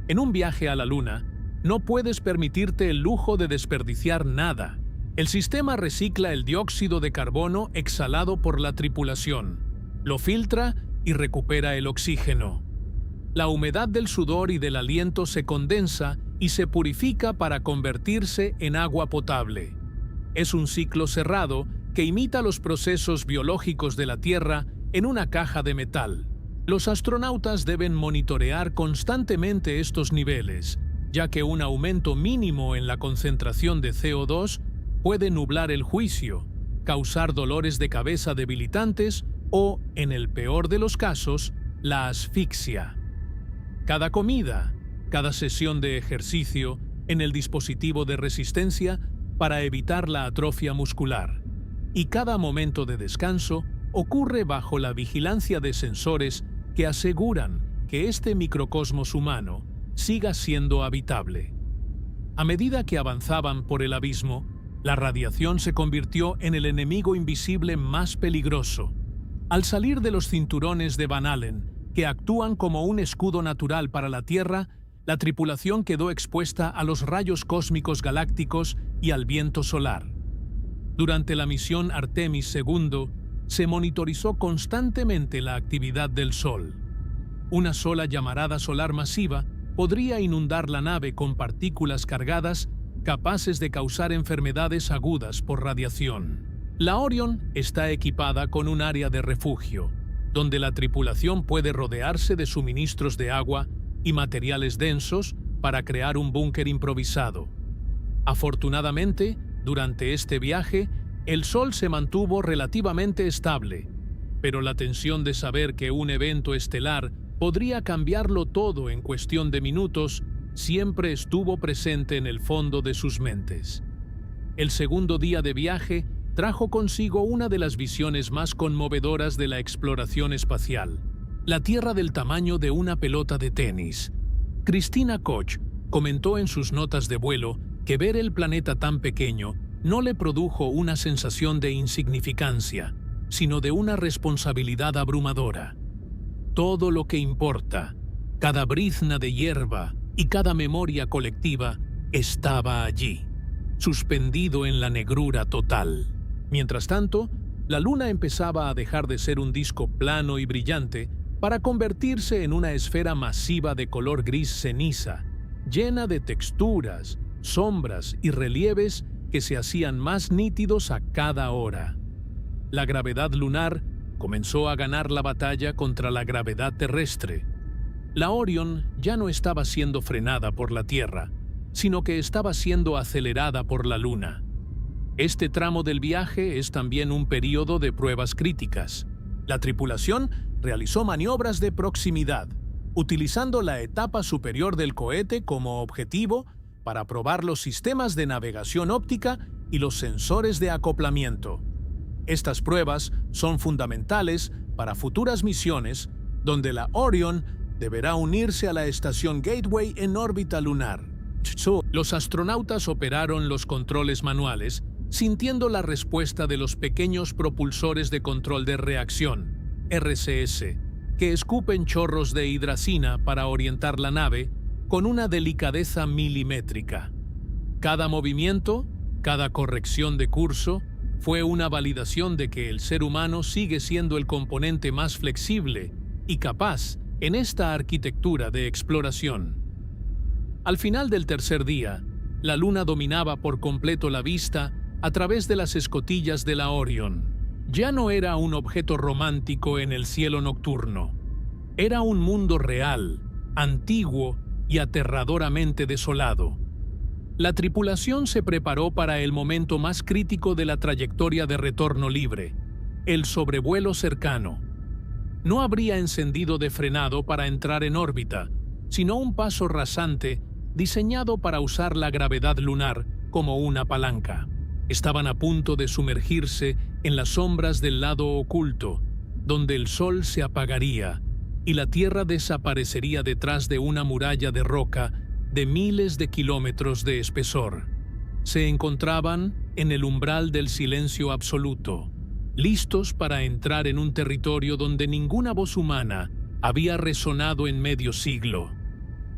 En un viaje a la Luna, no puedes permitirte el lujo de desperdiciar nada. El sistema recicla el dióxido de carbono exhalado por la tripulación, lo filtra y recupera el oxígeno. La humedad del sudor y del aliento se condensa y se purifica para convertirse en agua potable. Es un ciclo cerrado que imita los procesos biológicos de la Tierra en una caja de metal. Los astronautas deben monitorear constantemente estos niveles, ya que un aumento mínimo en la concentración de CO2 puede nublar el juicio, causar dolores de cabeza debilitantes o, en el peor de los casos, la asfixia. Cada comida, cada sesión de ejercicio en el dispositivo de resistencia para evitar la atrofia muscular, y cada momento de descanso ocurre bajo la vigilancia de sensores que aseguran que este microcosmos humano siga siendo habitable. A medida que avanzaban por el abismo, la radiación se convirtió en el enemigo invisible más peligroso. Al salir de los cinturones de Van Allen, que actúan como un escudo natural para la Tierra, la tripulación quedó expuesta a los rayos cósmicos galácticos y al viento solar. Durante la misión Artemis II, se monitorizó constantemente la actividad del Sol. Una sola llamarada solar masiva podría inundar la nave con partículas cargadas capaces de causar enfermedades agudas por radiación. La Orion está equipada con un área de refugio, donde la tripulación puede rodearse de suministros de agua y materiales densos para crear un búnker improvisado. Afortunadamente, durante este viaje, el Sol se mantuvo relativamente estable, pero la tensión de saber que un evento estelar podría cambiarlo todo en cuestión de minutos siempre estuvo presente en el fondo de sus mentes. El segundo día de viaje trajo consigo una de las visiones más conmovedoras de la exploración espacial: la Tierra del tamaño de una pelota de tenis. Christina Koch comentó en sus notas de vuelo que ver el planeta tan pequeño no le produjo una sensación de insignificancia, sino de una responsabilidad abrumadora. Todo lo que importa, cada brizna de hierba y cada memoria colectiva estaba allí, suspendido en la negrura total. Mientras tanto, la Luna empezaba a dejar de ser un disco plano y brillante para convertirse en una esfera masiva de color gris ceniza, llena de texturas, sombras y relieves que se hacían más nítidos a cada hora. La gravedad lunar comenzó a ganar la batalla contra la gravedad terrestre. La Orion ya no estaba siendo frenada por la Tierra, sino que estaba siendo acelerada por la Luna. Este tramo del viaje es también un período de pruebas críticas. La tripulación realizó maniobras de proximidad, utilizando la etapa superior del cohete como objetivo para probar los sistemas de navegación óptica y los sensores de acoplamiento. Estas pruebas son fundamentales para futuras misiones donde la Orion deberá unirse a la estación Gateway en órbita lunar. Los astronautas operaron los controles manuales, sintiendo la respuesta de los pequeños propulsores de control de reacción, RCS, que escupen chorros de hidracina para orientar la nave con una delicadeza milimétrica. Cada movimiento, cada corrección de curso, fue una validación de que el ser humano sigue siendo el componente más flexible y capaz en esta arquitectura de exploración. Al final del tercer día, la Luna dominaba por completo la vista a través de las escotillas de la Orion. Ya no era un objeto romántico en el cielo nocturno. Era un mundo real, antiguo y aterradoramente desolado. La tripulación se preparó para el momento más crítico de la trayectoria de retorno libre, el sobrevuelo cercano. No habría encendido de frenado para entrar en órbita, sino un paso rasante diseñado para usar la gravedad lunar como una palanca. Estaban a punto de sumergirse en las sombras del lado oculto, donde el sol se apagaría y la Tierra desaparecería detrás de una muralla de roca de miles de kilómetros de espesor. Se encontraban en el umbral del silencio absoluto, listos para entrar en un territorio donde ninguna voz humana había resonado en medio siglo.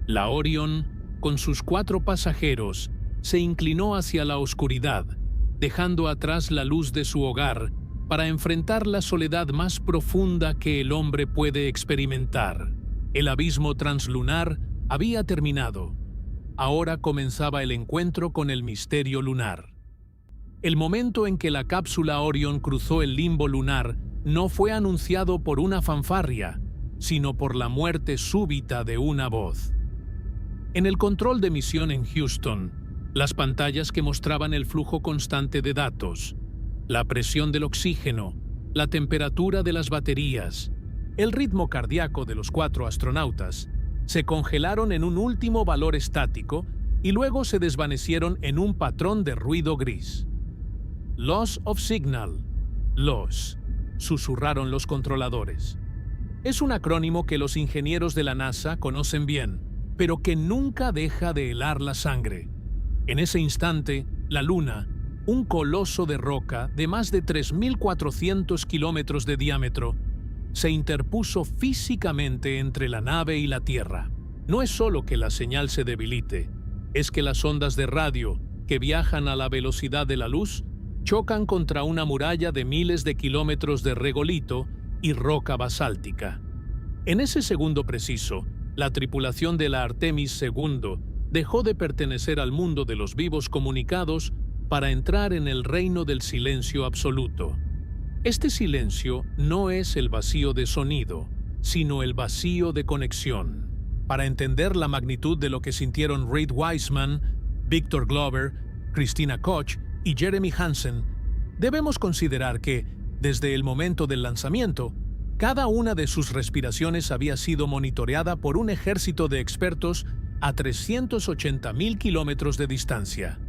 La Orion, con sus 4 pasajeros, se inclinó hacia la oscuridad, dejando atrás la luz de su hogar para enfrentar la soledad más profunda que el hombre puede experimentar. El abismo translunar había terminado. Ahora comenzaba el encuentro con el misterio lunar. El momento en que la cápsula Orion cruzó el limbo lunar no fue anunciado por una fanfarria, sino por la muerte súbita de una voz. En el control de misión en Houston, las pantallas que mostraban el flujo constante de datos, la presión del oxígeno, la temperatura de las baterías, el ritmo cardíaco de los 4 astronautas, se congelaron en un último valor estático y luego se desvanecieron en un patrón de ruido gris. Loss of signal, LOS, susurraron los controladores. Es un acrónimo que los ingenieros de la NASA conocen bien, pero que nunca deja de helar la sangre. En ese instante, la Luna, un coloso de roca de más de 3.400 kilómetros de diámetro, se interpuso físicamente entre la nave y la Tierra. No es solo que la señal se debilite, es que las ondas de radio, que viajan a la velocidad de la luz, chocan contra una muralla de miles de kilómetros de regolito y roca basáltica. En ese segundo preciso, la tripulación de la Artemis II dejó de pertenecer al mundo de los vivos comunicados para entrar en el reino del silencio absoluto. Este silencio no es el vacío de sonido, sino el vacío de conexión. Para entender la magnitud de lo que sintieron Reid Wiseman, Victor Glover, Christina Koch y Jeremy Hansen, debemos considerar que, desde el momento del lanzamiento, cada una de sus respiraciones había sido monitoreada por un ejército de expertos a 380.000 kilómetros de distancia.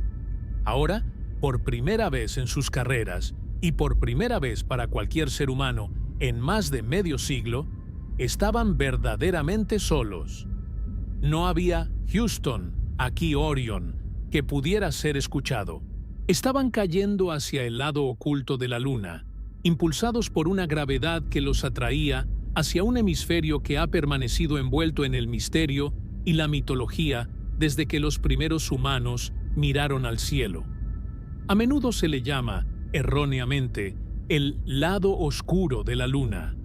Ahora, por primera vez en sus carreras, y por primera vez para cualquier ser humano en más de medio siglo, estaban verdaderamente solos. No había Houston, aquí Orion, que pudiera ser escuchado. Estaban cayendo hacia el lado oculto de la Luna, impulsados por una gravedad que los atraía hacia un hemisferio que ha permanecido envuelto en el misterio y la mitología desde que los primeros humanos miraron al cielo. A menudo se le llama, erróneamente, el lado oscuro de la Luna,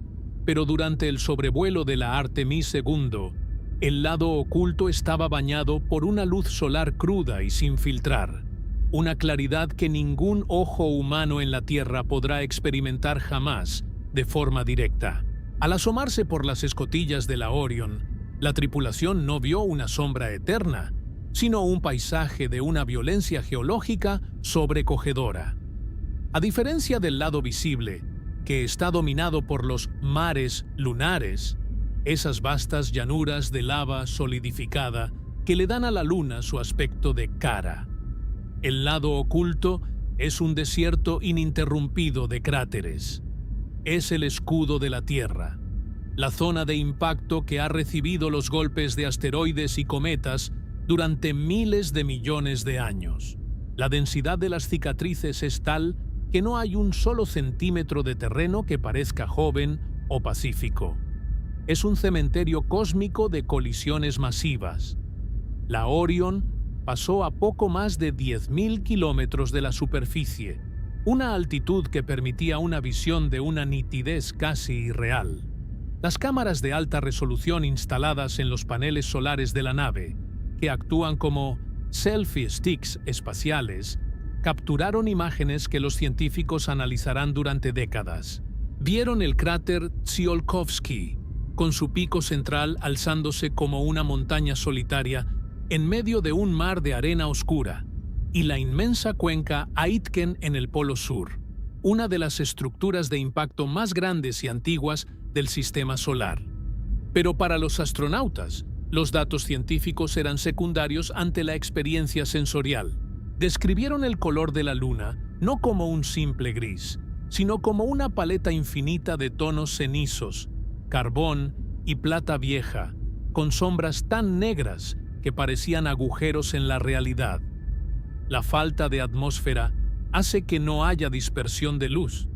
pero durante el sobrevuelo de la Artemis II, el lado oculto estaba bañado por una luz solar cruda y sin filtrar, una claridad que ningún ojo humano en la Tierra podrá experimentar jamás de forma directa. Al asomarse por las escotillas de la Orion, la tripulación no vio una sombra eterna, sino un paisaje de una violencia geológica sobrecogedora. A diferencia del lado visible, que está dominado por los mares lunares, esas vastas llanuras de lava solidificada que le dan a la Luna su aspecto de cara. El lado oculto es un desierto ininterrumpido de cráteres. Es el escudo de la Tierra, la zona de impacto que ha recibido los golpes de asteroides y cometas durante miles de millones de años. La densidad de las cicatrices es tal que no hay un solo centímetro de terreno que parezca joven o pacífico. Es un cementerio cósmico de colisiones masivas. La Orion pasó a poco más de 10.000 kilómetros de la superficie, una altitud que permitía una visión de una nitidez casi irreal. Las cámaras de alta resolución instaladas en los paneles solares de la nave, que actúan como selfie sticks espaciales, capturaron imágenes que los científicos analizarán durante décadas. Vieron el cráter Tsiolkovsky, con su pico central alzándose como una montaña solitaria en medio de un mar de arena oscura, y la inmensa cuenca Aitken en el Polo Sur, una de las estructuras de impacto más grandes y antiguas del sistema solar. Pero para los astronautas, los datos científicos eran secundarios ante la experiencia sensorial. Describieron el color de la Luna no como un simple gris, sino como una paleta infinita de tonos cenizos, carbón y plata vieja, con sombras tan negras que parecían agujeros en la realidad. La falta de atmósfera hace que no haya dispersión de luz.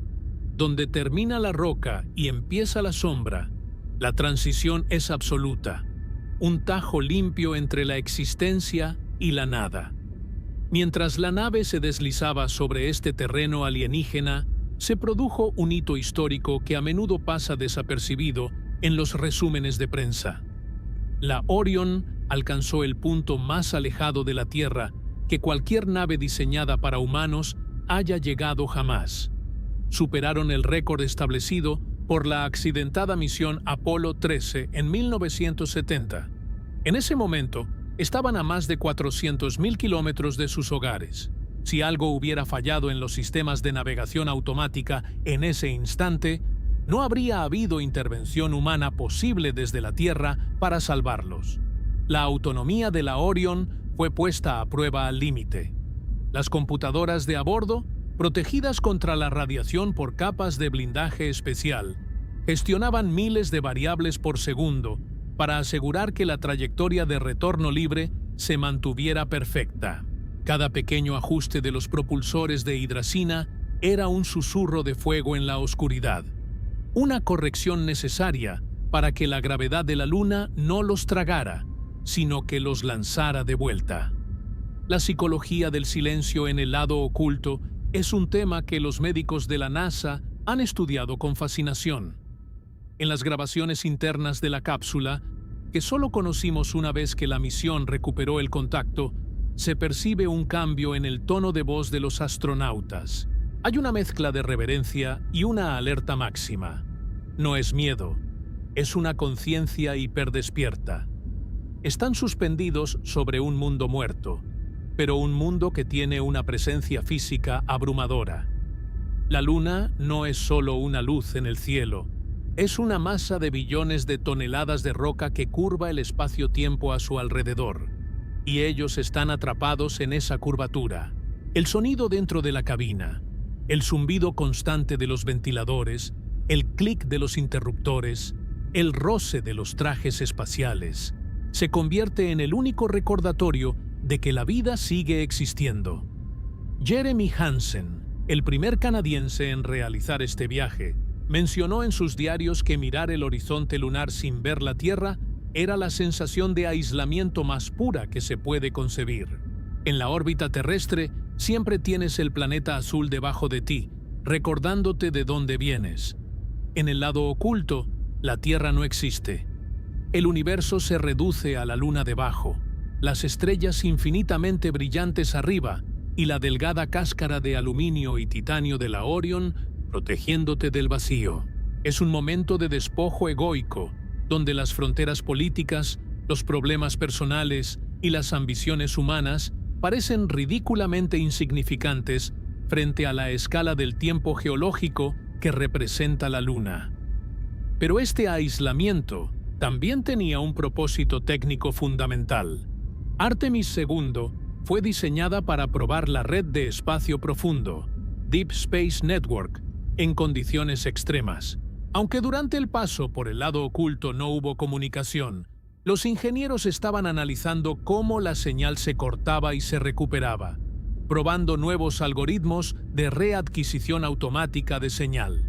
Donde termina la roca y empieza la sombra, la transición es absoluta, un tajo limpio entre la existencia y la nada. Mientras la nave se deslizaba sobre este terreno alienígena, se produjo un hito histórico que a menudo pasa desapercibido en los resúmenes de prensa. La Orion alcanzó el punto más alejado de la Tierra que cualquier nave diseñada para humanos haya llegado jamás. Superaron el récord establecido por la accidentada misión Apolo 13 en 1970. En ese momento, estaban a más de 400.000 kilómetros de sus hogares. Si algo hubiera fallado en los sistemas de navegación automática en ese instante, no habría habido intervención humana posible desde la Tierra para salvarlos. La autonomía de la Orion fue puesta a prueba al límite. Las computadoras de a bordo, protegidas contra la radiación por capas de blindaje especial, gestionaban miles de variables por segundo para asegurar que la trayectoria de retorno libre se mantuviera perfecta. Cada pequeño ajuste de los propulsores de hidracina era un susurro de fuego en la oscuridad, una corrección necesaria para que la gravedad de la Luna no los tragara, sino que los lanzara de vuelta. La psicología del silencio en el lado oculto es un tema que los médicos de la NASA han estudiado con fascinación. En las grabaciones internas de la cápsula, que solo conocimos una vez que la misión recuperó el contacto, se percibe un cambio en el tono de voz de los astronautas. Hay una mezcla de reverencia y una alerta máxima. No es miedo, es una conciencia hiperdespierta. Están suspendidos sobre un mundo muerto, pero un mundo que tiene una presencia física abrumadora. La Luna no es solo una luz en el cielo, es una masa de billones de toneladas de roca que curva el espacio-tiempo a su alrededor, y ellos están atrapados en esa curvatura. El sonido dentro de la cabina, el zumbido constante de los ventiladores, el clic de los interruptores, el roce de los trajes espaciales, se convierte en el único recordatorio de que la vida sigue existiendo. Jeremy Hansen, el primer canadiense en realizar este viaje, mencionó en sus diarios que mirar el horizonte lunar sin ver la Tierra era la sensación de aislamiento más pura que se puede concebir. En la órbita terrestre siempre tienes el planeta azul debajo de ti, recordándote de dónde vienes. En el lado oculto, la Tierra no existe. El universo se reduce a la Luna debajo, las estrellas infinitamente brillantes arriba y la delgada cáscara de aluminio y titanio de la Orion protegiéndote del vacío. Es un momento de despojo egoico, donde las fronteras políticas, los problemas personales y las ambiciones humanas parecen ridículamente insignificantes frente a la escala del tiempo geológico que representa la Luna. Pero este aislamiento también tenía un propósito técnico fundamental. Artemis II fue diseñada para probar la red de espacio profundo, Deep Space Network, en condiciones extremas. Aunque durante el paso por el lado oculto no hubo comunicación, Los ingenieros estaban analizando cómo la señal se cortaba y se recuperaba, probando nuevos algoritmos de readquisición automática de señal.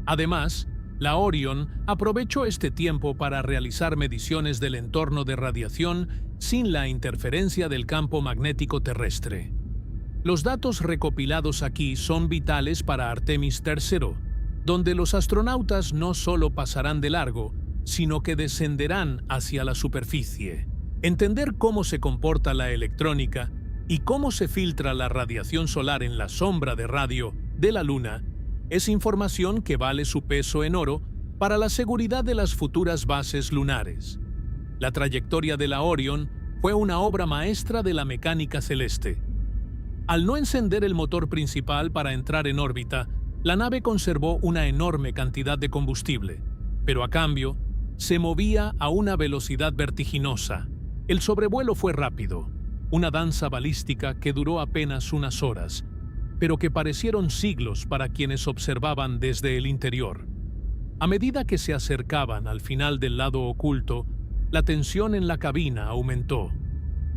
Además, la Orion aprovechó este tiempo para realizar mediciones del entorno de radiación sin la interferencia del campo magnético terrestre. Los datos recopilados aquí son vitales para Artemis III, donde los astronautas no solo pasarán de largo, sino que descenderán hacia la superficie. Entender cómo se comporta la electrónica y cómo se filtra la radiación solar en la sombra de radio de la Luna es información que vale su peso en oro para la seguridad de las futuras bases lunares. La trayectoria de la Orion fue una obra maestra de la mecánica celeste. Al no encender el motor principal para entrar en órbita, la nave conservó una enorme cantidad de combustible, pero a cambio, se movía a una velocidad vertiginosa. El sobrevuelo fue rápido, una danza balística que duró apenas unas horas, pero que parecieron siglos para quienes observaban desde el interior. A medida que se acercaban al final del lado oculto, la tensión en la cabina aumentó.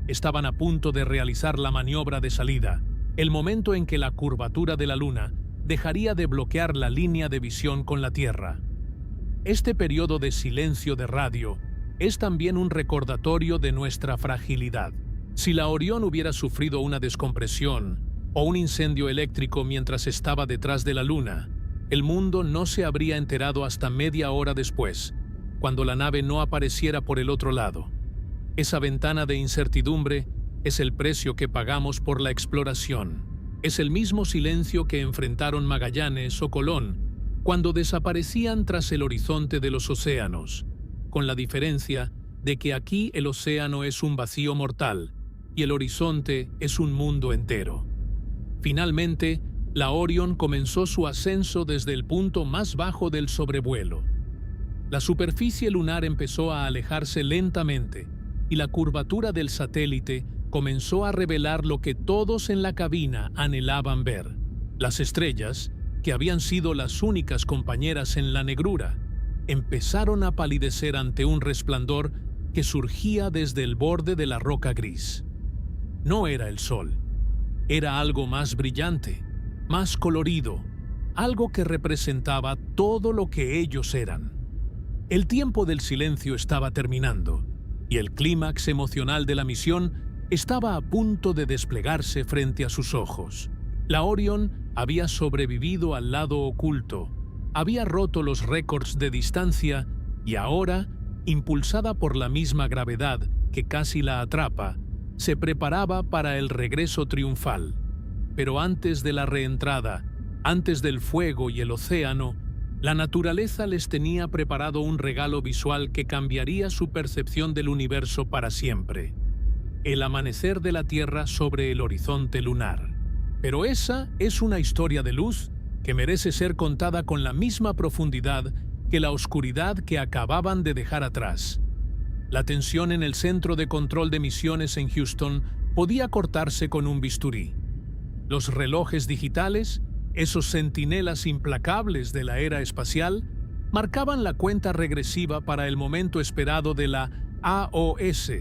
Estaban a punto de realizar la maniobra de salida, el momento en que la curvatura de la Luna dejaría de bloquear la línea de visión con la Tierra. Este periodo de silencio de radio es también un recordatorio de nuestra fragilidad. Si la Orión hubiera sufrido una descompresión o un incendio eléctrico mientras estaba detrás de la Luna, el mundo no se habría enterado hasta media hora después, cuando la nave no apareciera por el otro lado. Esa ventana de incertidumbre es el precio que pagamos por la exploración. Es el mismo silencio que enfrentaron Magallanes o Colón cuando desaparecían tras el horizonte de los océanos, con la diferencia de que aquí el océano es un vacío mortal y el horizonte es un mundo entero. Finalmente, la Orion comenzó su ascenso desde el punto más bajo del sobrevuelo. La superficie lunar empezó a alejarse lentamente y la curvatura del satélite comenzó a revelar lo que todos en la cabina anhelaban ver: las estrellas, que habían sido las únicas compañeras en la negrura, empezaron a palidecer ante un resplandor que surgía desde el borde de la roca gris. No era el sol, era algo más brillante, más colorido, algo que representaba todo lo que ellos eran. El tiempo del silencio estaba terminando, y el clímax emocional de la misión estaba a punto de desplegarse frente a sus ojos. La Orion había sobrevivido al lado oculto, había roto los récords de distancia y ahora, impulsada por la misma gravedad que casi la atrapa, se preparaba para el regreso triunfal. Pero antes de la reentrada, antes del fuego y el océano, la naturaleza les tenía preparado un regalo visual que cambiaría su percepción del universo para siempre: el amanecer de la Tierra sobre el horizonte lunar. Pero esa es una historia de luz que merece ser contada con la misma profundidad que la oscuridad que acababan de dejar atrás. La tensión en el centro de control de misiones en Houston podía cortarse con un bisturí. Los relojes digitales, esos centinelas implacables de la era espacial, marcaban la cuenta regresiva para el momento esperado de la AOS,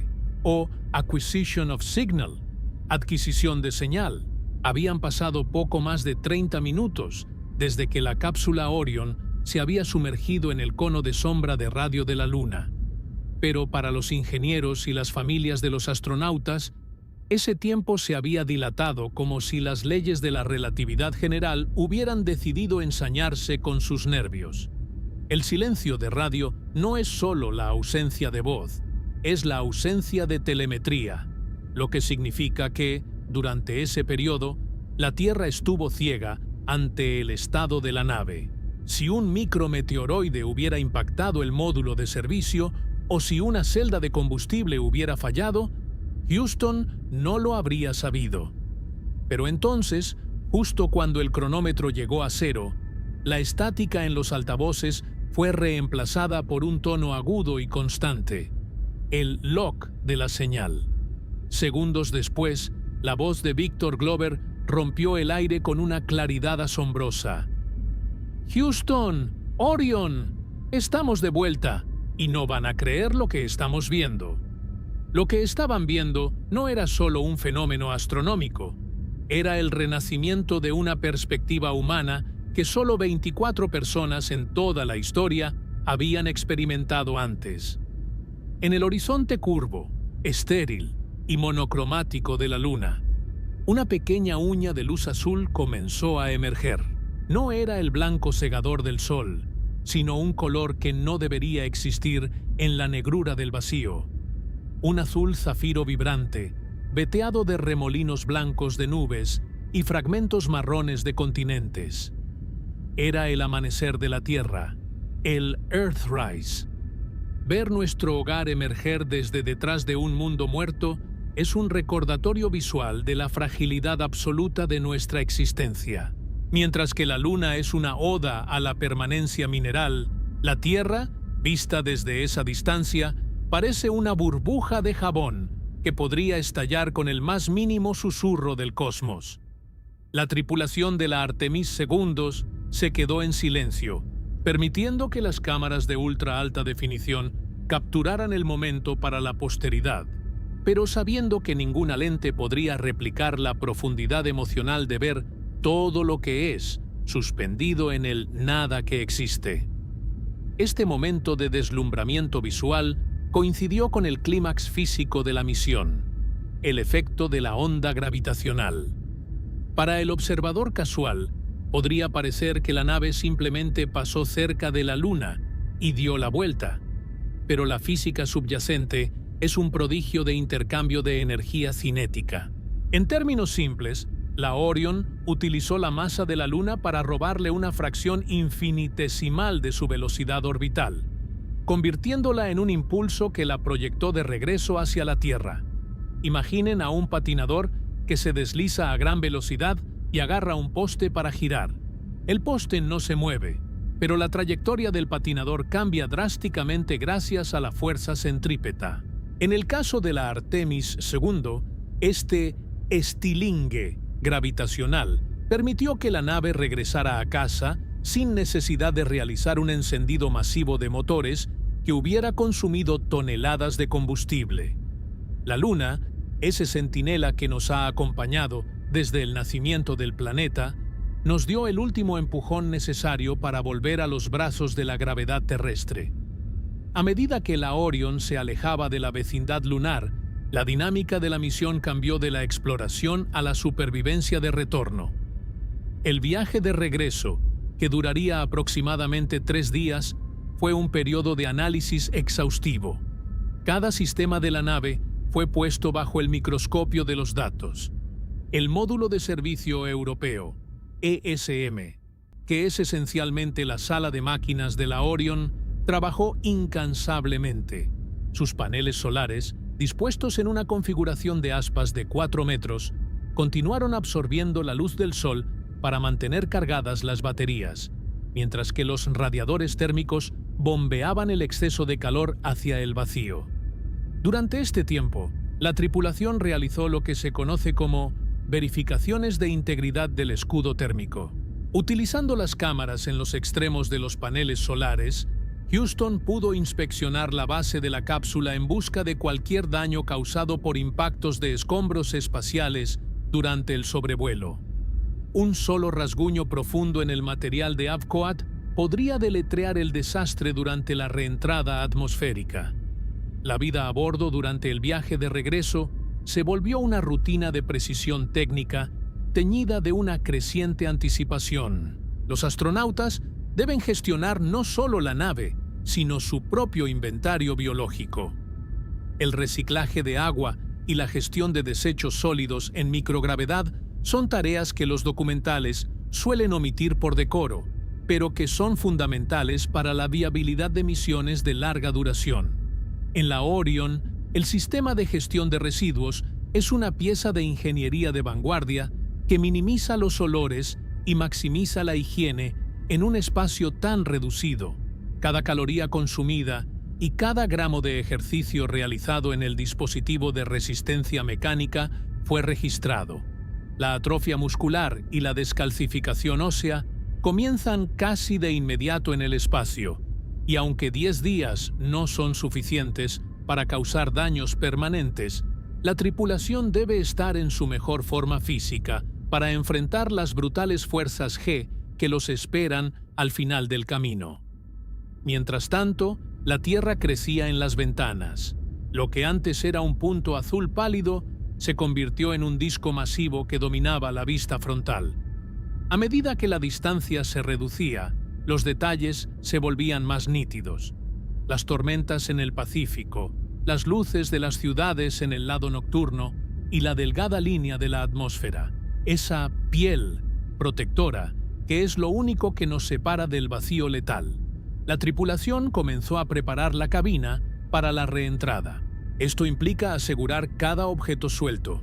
o Acquisition of Signal, adquisición de señal. Habían pasado poco más de 30 minutos desde que la cápsula Orion se había sumergido en el cono de sombra de radio de la Luna. Pero para los ingenieros y las familias de los astronautas, ese tiempo se había dilatado como si las leyes de la relatividad general hubieran decidido ensañarse con sus nervios. El silencio de radio no es solo la ausencia de voz, es la ausencia de telemetría, lo que significa que, durante ese periodo, la Tierra estuvo ciega ante el estado de la nave. Si un micrometeoroide hubiera impactado el módulo de servicio o si una celda de combustible hubiera fallado, Houston no lo habría sabido. Pero entonces, justo cuando el cronómetro llegó a cero, la estática en los altavoces fue reemplazada por un tono agudo y constante: el lock de la señal. Segundos después, la voz de Victor Glover rompió el aire con una claridad asombrosa. «Houston, Orion, estamos de vuelta. y no van a creer lo que estamos viendo. Lo que estaban viendo no era solo un fenómeno astronómico, era el renacimiento de una perspectiva humana que solo 24 personas en toda la historia habían experimentado antes. En el horizonte curvo, estéril y monocromático de la Luna, una pequeña uña de luz azul comenzó a emerger. No era el blanco cegador del Sol, sino un color que no debería existir en la negrura del vacío. Un azul zafiro vibrante, veteado de remolinos blancos de nubes y fragmentos marrones de continentes. Era el amanecer de la Tierra, el Earthrise. Ver nuestro hogar emerger desde detrás de un mundo muerto es un recordatorio visual de la fragilidad absoluta de nuestra existencia. Mientras que la Luna es una oda a la permanencia mineral, la Tierra, vista desde esa distancia, parece una burbuja de jabón que podría estallar con el más mínimo susurro del cosmos. La tripulación de la Artemis II se quedó en silencio, permitiendo que las cámaras de ultra alta definición capturaran el momento para la posteridad, pero sabiendo que ninguna lente podría replicar la profundidad emocional de ver todo lo que es, suspendido en el nada que existe. Este momento de deslumbramiento visual coincidió con el clímax físico de la misión, el efecto de la onda gravitacional. Para el observador casual, podría parecer que la nave simplemente pasó cerca de la Luna y dio la vuelta, pero la física subyacente es un prodigio de intercambio de energía cinética. En términos simples, la Orion utilizó la masa de la Luna para robarle una fracción infinitesimal de su velocidad orbital, convirtiéndola en un impulso que la proyectó de regreso hacia la Tierra. Imaginen a un patinador que se desliza a gran velocidad y agarra un poste para girar. El poste no se mueve, pero la trayectoria del patinador cambia drásticamente gracias a la fuerza centrípeta. En el caso de la Artemis II, este estilingue gravitacional permitió que la nave regresara a casa sin necesidad de realizar un encendido masivo de motores que hubiera consumido toneladas de combustible. La Luna, ese centinela que nos ha acompañado desde el nacimiento del planeta, nos dio el último empujón necesario para volver a los brazos de la gravedad terrestre. A medida que la Orion se alejaba de la vecindad lunar, la dinámica de la misión cambió de la exploración a la supervivencia de retorno. El viaje de regreso, que duraría aproximadamente 3 días, fue un periodo de análisis exhaustivo. Cada sistema de la nave fue puesto bajo el microscopio de los datos. El módulo de servicio europeo, ESM, que es esencialmente la sala de máquinas de la Orion, trabajó incansablemente. Sus paneles solares, dispuestos en una configuración de aspas de 4 metros, continuaron absorbiendo la luz del sol para mantener cargadas las baterías, mientras que los radiadores térmicos bombeaban el exceso de calor hacia el vacío. Durante este tiempo, la tripulación realizó lo que se conoce como verificaciones de integridad del escudo térmico. Utilizando las cámaras en los extremos de los paneles solares, Houston pudo inspeccionar la base de la cápsula en busca de cualquier daño causado por impactos de escombros espaciales durante el sobrevuelo. Un solo rasguño profundo en el material de Avcoat podría deletrear el desastre durante la reentrada atmosférica. La vida a bordo durante el viaje de regreso se volvió una rutina de precisión técnica teñida de una creciente anticipación. Los astronautas deben gestionar no solo la nave, sino su propio inventario biológico. El reciclaje de agua y la gestión de desechos sólidos en microgravedad son tareas que los documentales suelen omitir por decoro, pero que son fundamentales para la viabilidad de misiones de larga duración. En la Orion, el sistema de gestión de residuos es una pieza de ingeniería de vanguardia que minimiza los olores y maximiza la higiene en un espacio tan reducido. Cada caloría consumida y cada gramo de ejercicio realizado en el dispositivo de resistencia mecánica fue registrado. La atrofia muscular y la descalcificación ósea comienzan casi de inmediato en el espacio, y aunque 10 días no son suficientes para causar daños permanentes, la tripulación debe estar en su mejor forma física para enfrentar las brutales fuerzas G que los esperan al final del camino. Mientras tanto, la Tierra crecía en las ventanas. Lo que antes era un punto azul pálido se convirtió en un disco masivo que dominaba la vista frontal. A medida que la distancia se reducía, los detalles se volvían más nítidos. Las tormentas en el Pacífico, las luces de las ciudades en el lado nocturno y la delgada línea de la atmósfera, esa piel protectora que es lo único que nos separa del vacío letal. La tripulación comenzó a preparar la cabina para la reentrada. Esto implica asegurar cada objeto suelto.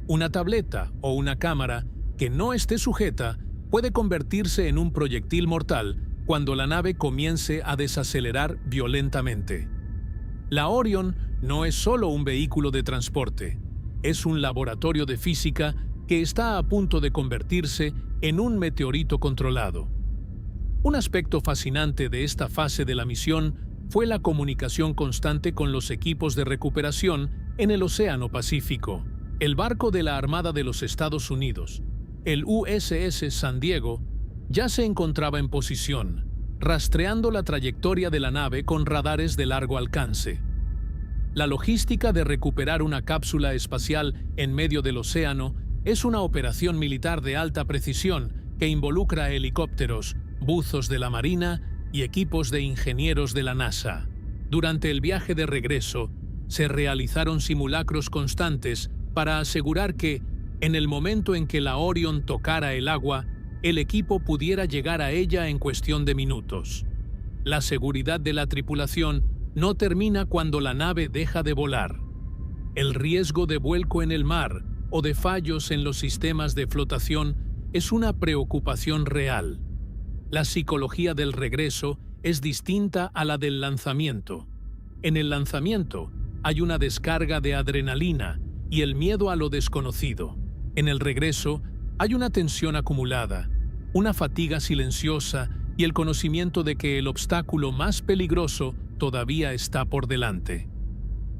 Una tableta o una cámara que no esté sujeta puede convertirse en un proyectil mortal cuando la nave comience a desacelerar violentamente. La Orion no es solo un vehículo de transporte, es un laboratorio de física que está a punto de convertirse en un meteorito controlado. Un aspecto fascinante de esta fase de la misión fue la comunicación constante con los equipos de recuperación en el Océano Pacífico. El barco de la Armada de los Estados Unidos, el USS San Diego, ya se encontraba en posición, rastreando la trayectoria de la nave con radares de largo alcance. La logística de recuperar una cápsula espacial en medio del océano es una operación militar de alta precisión que involucra helicópteros, buzos de la Marina y equipos de ingenieros de la NASA. Durante el viaje de regreso, se realizaron simulacros constantes para asegurar que, en el momento en que la Orion tocara el agua, el equipo pudiera llegar a ella en cuestión de minutos. La seguridad de la tripulación no termina cuando la nave deja de volar. El riesgo de vuelco en el mar o de fallos en los sistemas de flotación es una preocupación real. La psicología del regreso es distinta a la del lanzamiento. En el lanzamiento hay una descarga de adrenalina y el miedo a lo desconocido. En el regreso hay una tensión acumulada, una fatiga silenciosa y el conocimiento de que el obstáculo más peligroso todavía está por delante.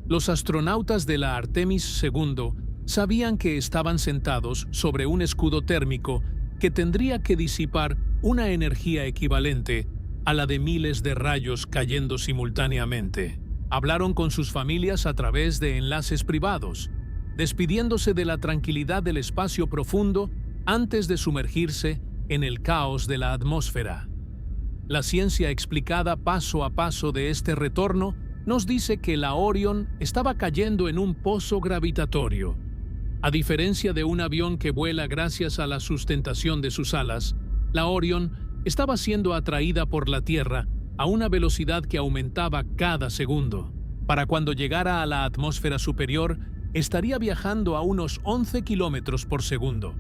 Los astronautas de la Artemis II sabían que estaban sentados sobre un escudo térmico que tendría que disipar una energía equivalente a la de miles de rayos cayendo simultáneamente. Hablaron con sus familias a través de enlaces privados, despidiéndose de la tranquilidad del espacio profundo antes de sumergirse en el caos de la atmósfera. La ciencia explicada paso a paso de este retorno nos dice que la Orion estaba cayendo en un pozo gravitatorio. A diferencia de un avión que vuela gracias a la sustentación de sus alas, la Orion estaba siendo atraída por la Tierra a una velocidad que aumentaba cada segundo. Para cuando llegara a la atmósfera superior, estaría viajando a unos 11 kilómetros por segundo.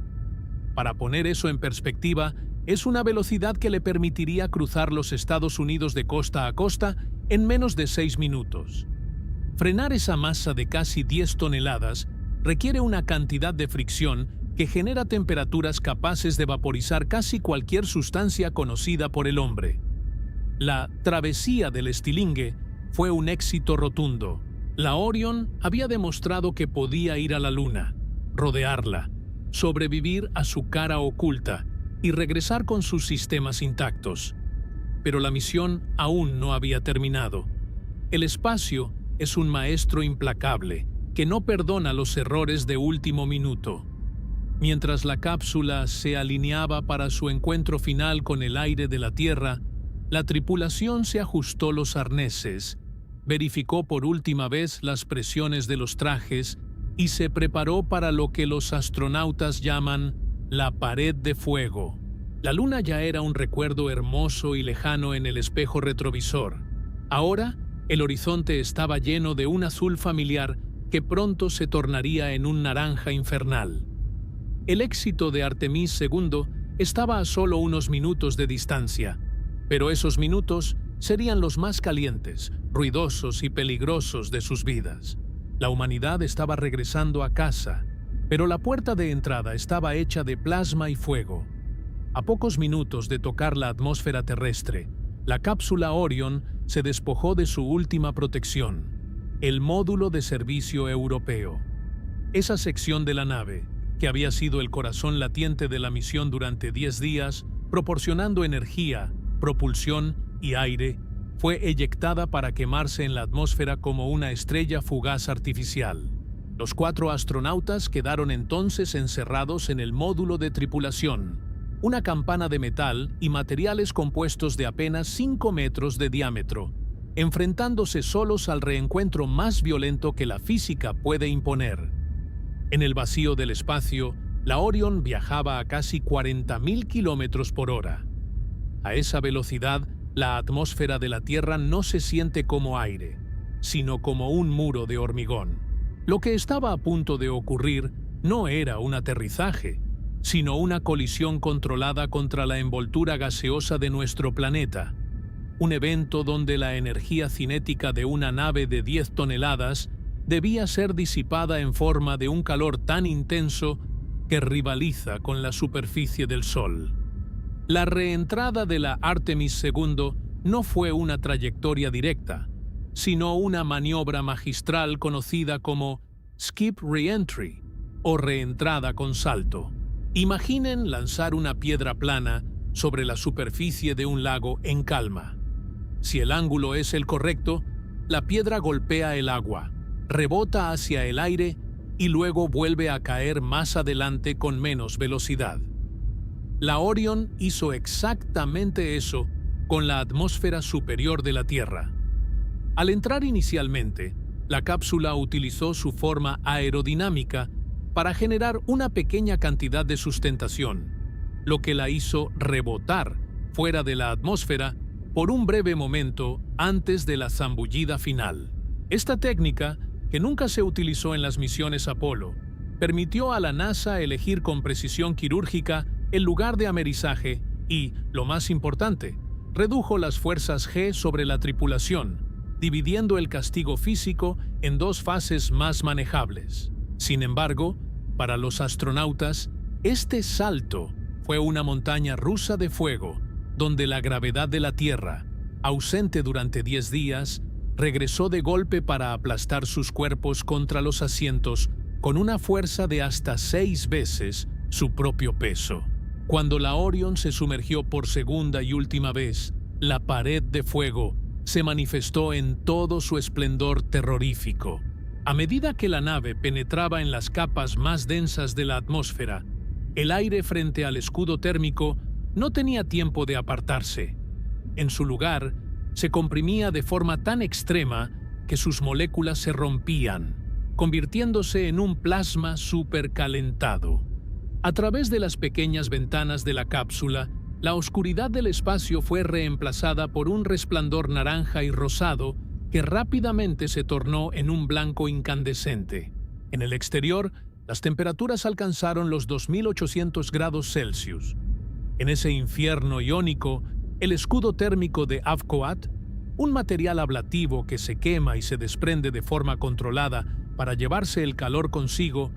Para poner eso en perspectiva, es una velocidad que le permitiría cruzar los Estados Unidos de costa a costa en menos de 6 minutos. Frenar esa masa de casi 10 toneladas requiere una cantidad de fricción que genera temperaturas capaces de vaporizar casi cualquier sustancia conocida por el hombre. La travesía del estilingue fue un éxito rotundo. La Orion había demostrado que podía ir a la Luna, rodearla, sobrevivir a su cara oculta y regresar con sus sistemas intactos. Pero la misión aún no había terminado. El espacio es un maestro implacable que no perdona los errores de último minuto. Mientras la cápsula se alineaba para su encuentro final con el aire de la Tierra, la tripulación se ajustó los arneses, verificó por última vez las presiones de los trajes y se preparó para lo que los astronautas llaman la pared de fuego. La Luna ya era un recuerdo hermoso y lejano en el espejo retrovisor. Ahora, el horizonte estaba lleno de un azul familiar que pronto se tornaría en un naranja infernal. El éxito de Artemis II estaba a solo unos minutos de distancia, pero esos minutos serían los más calientes, ruidosos y peligrosos de sus vidas. La humanidad estaba regresando a casa, pero la puerta de entrada estaba hecha de plasma y fuego. A pocos minutos de tocar la atmósfera terrestre, la cápsula Orion se despojó de su última protección, el módulo de servicio europeo. Esa sección de la nave, que había sido el corazón latiente de la misión durante 10 días, proporcionando energía, propulsión y aire, fue eyectada para quemarse en la atmósfera como una estrella fugaz artificial. Los 4 astronautas quedaron entonces encerrados en el módulo de tripulación, una campana de metal y materiales compuestos de apenas 5 metros de diámetro, enfrentándose solos al reencuentro más violento que la física puede imponer. En el vacío del espacio, la Orion viajaba a casi 40.000 kilómetros por hora. A esa velocidad, la atmósfera de la Tierra no se siente como aire, sino como un muro de hormigón. Lo que estaba a punto de ocurrir no era un aterrizaje, sino una colisión controlada contra la envoltura gaseosa de nuestro planeta. Un evento donde la energía cinética de una nave de 10 toneladas debía ser disipada en forma de un calor tan intenso que rivaliza con la superficie del Sol. La reentrada de la Artemis II no fue una trayectoria directa, sino una maniobra magistral conocida como skip reentry o reentrada con salto. Imaginen lanzar una piedra plana sobre la superficie de un lago en calma. Si el ángulo es el correcto, la piedra golpea el agua, rebota hacia el aire y luego vuelve a caer más adelante con menos velocidad. La Orion hizo exactamente eso con la atmósfera superior de la Tierra. Al entrar inicialmente, la cápsula utilizó su forma aerodinámica para generar una pequeña cantidad de sustentación, lo que la hizo rebotar fuera de la atmósfera por un breve momento antes de la zambullida final. Esta técnica, que nunca se utilizó en las misiones Apolo, permitió a la NASA elegir con precisión quirúrgica el lugar de amerizaje y, lo más importante, redujo las fuerzas G sobre la tripulación, dividiendo el castigo físico en 2 fases más manejables. Sin embargo, para los astronautas, este salto fue una montaña rusa de fuego, donde la gravedad de la Tierra, ausente durante 10 días, regresó de golpe para aplastar sus cuerpos contra los asientos con una fuerza de hasta 6 veces su propio peso. Cuando la Orion se sumergió por segunda y última vez, la pared de fuego se manifestó en todo su esplendor terrorífico. A medida que la nave penetraba en las capas más densas de la atmósfera, el aire frente al escudo térmico no tenía tiempo de apartarse. En su lugar, se comprimía de forma tan extrema que sus moléculas se rompían, convirtiéndose en un plasma supercalentado. A través de las pequeñas ventanas de la cápsula, la oscuridad del espacio fue reemplazada por un resplandor naranja y rosado que rápidamente se tornó en un blanco incandescente. En el exterior, las temperaturas alcanzaron los 2.800 grados Celsius. En ese infierno iónico, el escudo térmico de Avcoat, un material ablativo que se quema y se desprende de forma controlada para llevarse el calor consigo,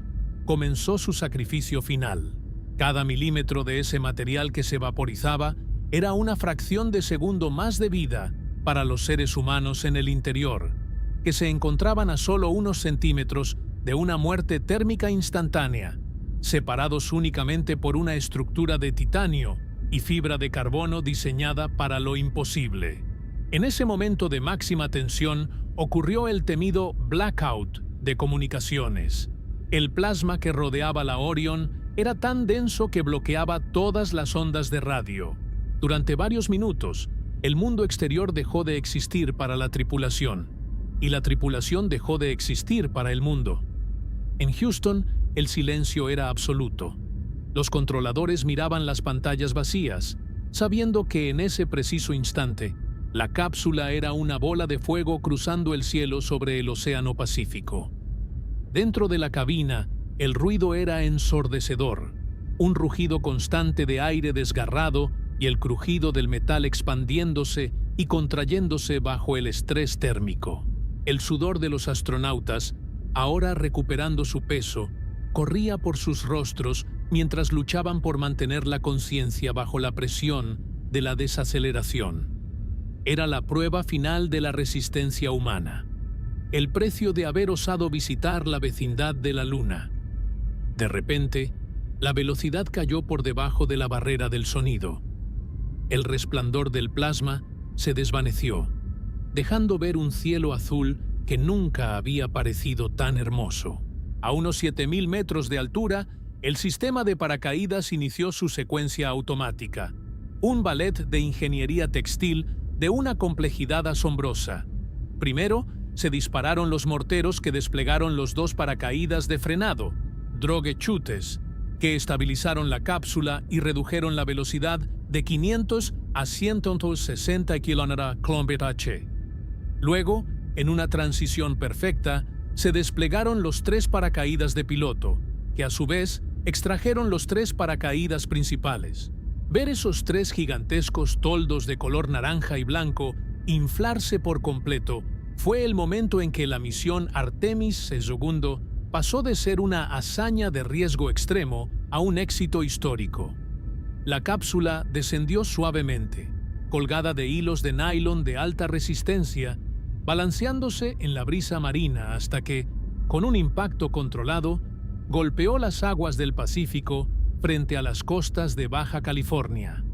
comenzó su sacrificio final. Cada milímetro de ese material que se vaporizaba era una fracción de segundo más de vida para los seres humanos en el interior, que se encontraban a solo unos centímetros de una muerte térmica instantánea, separados únicamente por una estructura de titanio y fibra de carbono diseñada para lo imposible. En ese momento de máxima tensión ocurrió el temido blackout de comunicaciones. El plasma que rodeaba la Orion era tan denso que bloqueaba todas las ondas de radio. Durante varios minutos, el mundo exterior dejó de existir para la tripulación, y la tripulación dejó de existir para el mundo. En Houston, el silencio era absoluto. Los controladores miraban las pantallas vacías, sabiendo que en ese preciso instante, la cápsula era una bola de fuego cruzando el cielo sobre el Océano Pacífico. Dentro de la cabina, el ruido era ensordecedor, un rugido constante de aire desgarrado y el crujido del metal expandiéndose y contrayéndose bajo el estrés térmico. El sudor de los astronautas, ahora recuperando su peso, corría por sus rostros mientras luchaban por mantener la conciencia bajo la presión de la desaceleración. Era la prueba final de la resistencia humana, el precio de haber osado visitar la vecindad de la Luna. De repente, la velocidad cayó por debajo de la barrera del sonido. El resplandor del plasma se desvaneció, dejando ver un cielo azul que nunca había parecido tan hermoso. A unos 7.000 metros de altura, el sistema de paracaídas inició su secuencia automática, un ballet de ingeniería textil de una complejidad asombrosa. Primero, se dispararon los morteros que desplegaron los dos paracaídas de frenado, droguechutes, que estabilizaron la cápsula y redujeron la velocidad de 500 a 160 km/h. Luego, en una transición perfecta, se desplegaron los tres paracaídas de piloto, que a su vez extrajeron los tres paracaídas principales. Ver esos tres gigantescos toldos de color naranja y blanco inflarse por completo fue el momento en que la misión Artemis II pasó de ser una hazaña de riesgo extremo a un éxito histórico. La cápsula descendió suavemente, colgada de hilos de nylon de alta resistencia, balanceándose en la brisa marina hasta que, con un impacto controlado, golpeó las aguas del Pacífico frente a las costas de Baja California.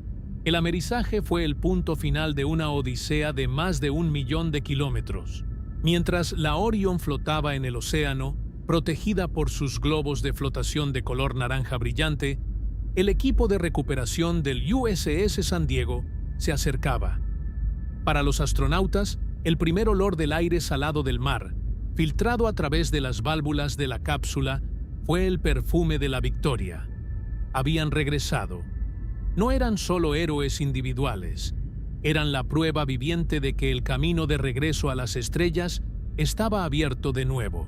El amerizaje fue el punto final de una odisea de más de 1 millón de kilómetros. Mientras la Orion flotaba en el océano, protegida por sus globos de flotación de color naranja brillante, el equipo de recuperación del USS San Diego se acercaba. Para los astronautas, el primer olor del aire salado del mar, filtrado a través de las válvulas de la cápsula, fue el perfume de la victoria. Habían regresado. No eran solo héroes individuales, eran la prueba viviente de que el camino de regreso a las estrellas estaba abierto de nuevo.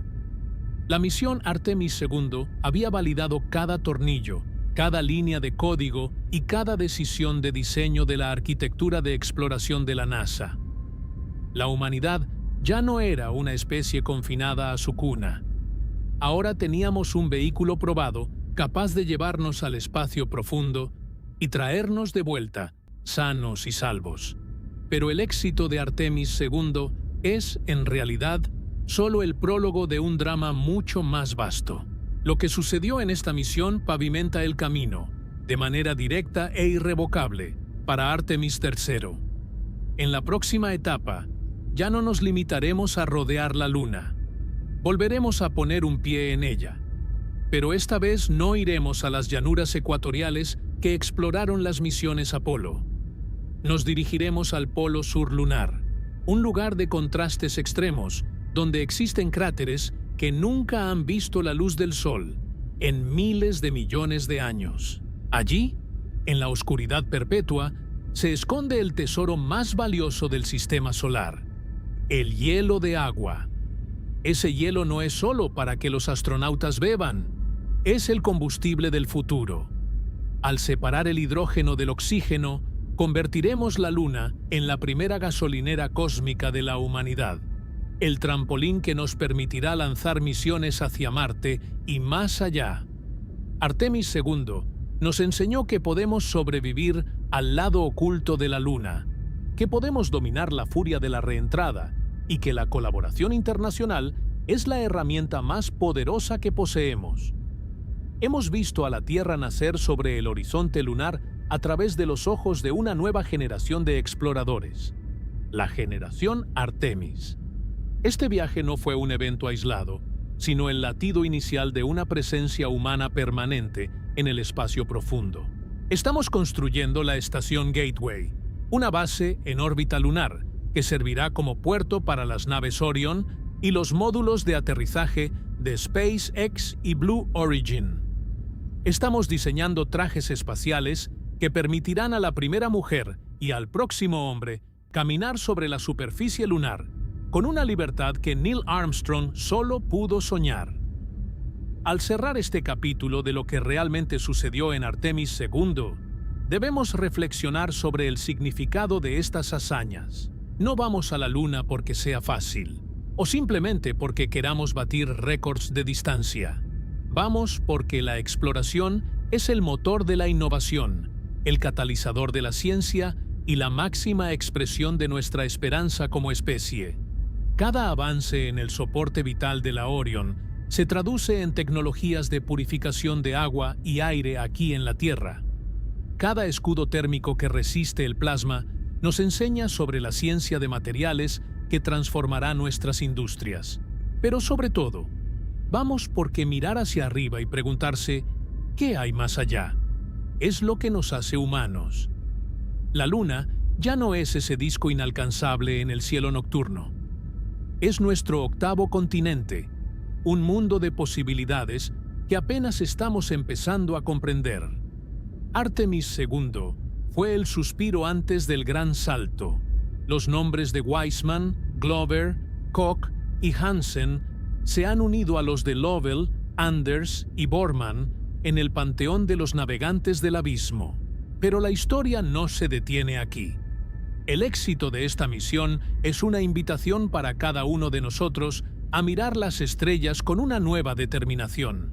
La misión Artemis II había validado cada tornillo, cada línea de código y cada decisión de diseño de la arquitectura de exploración de la NASA. La humanidad ya no era una especie confinada a su cuna. Ahora teníamos un vehículo probado capaz de llevarnos al espacio profundo y traernos de vuelta, sanos y salvos. Pero el éxito de Artemis II es, en realidad, solo el prólogo de un drama mucho más vasto. Lo que sucedió en esta misión pavimenta el camino, de manera directa e irrevocable, para Artemis III. En la próxima etapa, ya no nos limitaremos a rodear la Luna. Volveremos a poner un pie en ella. Pero esta vez no iremos a las llanuras ecuatoriales que exploraron las misiones Apolo. Nos dirigiremos al polo sur lunar, un lugar de contrastes extremos, donde existen cráteres que nunca han visto la luz del sol en miles de millones de años. Allí, en la oscuridad perpetua, se esconde el tesoro más valioso del sistema solar, el hielo de agua. Ese hielo no es solo para que los astronautas beban, es el combustible del futuro. Al separar el hidrógeno del oxígeno, convertiremos la Luna en la primera gasolinera cósmica de la humanidad, el trampolín que nos permitirá lanzar misiones hacia Marte y más allá. Artemis II nos enseñó que podemos sobrevivir al lado oculto de la Luna, que podemos dominar la furia de la reentrada y que la colaboración internacional es la herramienta más poderosa que poseemos. Hemos visto a la Tierra nacer sobre el horizonte lunar a través de los ojos de una nueva generación de exploradores, la generación Artemis. Este viaje no fue un evento aislado, sino el latido inicial de una presencia humana permanente en el espacio profundo. Estamos construyendo la estación Gateway, una base en órbita lunar que servirá como puerto para las naves Orion y los módulos de aterrizaje de SpaceX y Blue Origin. Estamos diseñando trajes espaciales que permitirán a la primera mujer y al próximo hombre caminar sobre la superficie lunar con una libertad que Neil Armstrong solo pudo soñar. Al cerrar este capítulo de lo que realmente sucedió en Artemis II, debemos reflexionar sobre el significado de estas hazañas. No vamos a la Luna porque sea fácil, o simplemente porque queramos batir récords de distancia. Vamos porque la exploración es el motor de la innovación, el catalizador de la ciencia y la máxima expresión de nuestra esperanza como especie. Cada avance en el soporte vital de la Orion se traduce en tecnologías de purificación de agua y aire aquí en la Tierra. Cada escudo térmico que resiste el plasma nos enseña sobre la ciencia de materiales que transformará nuestras industrias. Pero sobre todo, vamos porque mirar hacia arriba y preguntarse, ¿qué hay más allá? Es lo que nos hace humanos. La Luna ya no es ese disco inalcanzable en el cielo nocturno. Es nuestro octavo continente, un mundo de posibilidades que apenas estamos empezando a comprender. Artemis II fue el suspiro antes del gran salto. Los nombres de Weissman, Glover, Koch y Hansen se han unido a los de Lovell, Anders y Borman en el panteón de los navegantes del abismo. Pero la historia no se detiene aquí. El éxito de esta misión es una invitación para cada uno de nosotros a mirar las estrellas con una nueva determinación.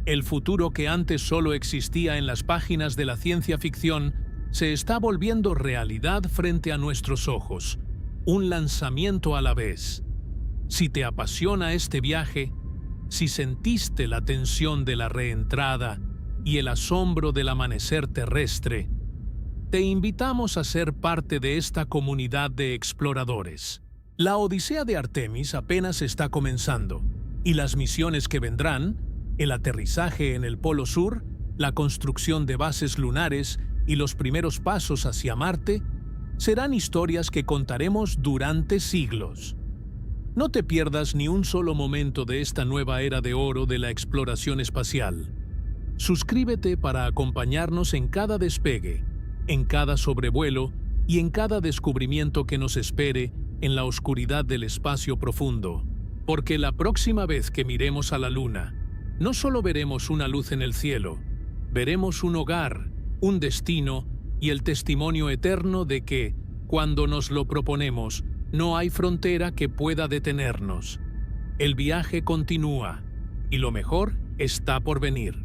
El futuro que antes solo existía en las páginas de la ciencia ficción se está volviendo realidad frente a nuestros ojos, un lanzamiento a la vez. Si te apasiona este viaje, si sentiste la tensión de la reentrada y el asombro del amanecer terrestre, te invitamos a ser parte de esta comunidad de exploradores. La Odisea de Artemis apenas está comenzando, y las misiones que vendrán, el aterrizaje en el Polo Sur, la construcción de bases lunares y los primeros pasos hacia Marte, serán historias que contaremos durante siglos. No te pierdas ni un solo momento de esta nueva era de oro de la exploración espacial. Suscríbete para acompañarnos en cada despegue, en cada sobrevuelo y en cada descubrimiento que nos espere en la oscuridad del espacio profundo. Porque la próxima vez que miremos a la Luna, no solo veremos una luz en el cielo, veremos un hogar, un destino y el testimonio eterno de que, cuando nos lo proponemos, no hay frontera que pueda detenernos. El viaje continúa y lo mejor está por venir.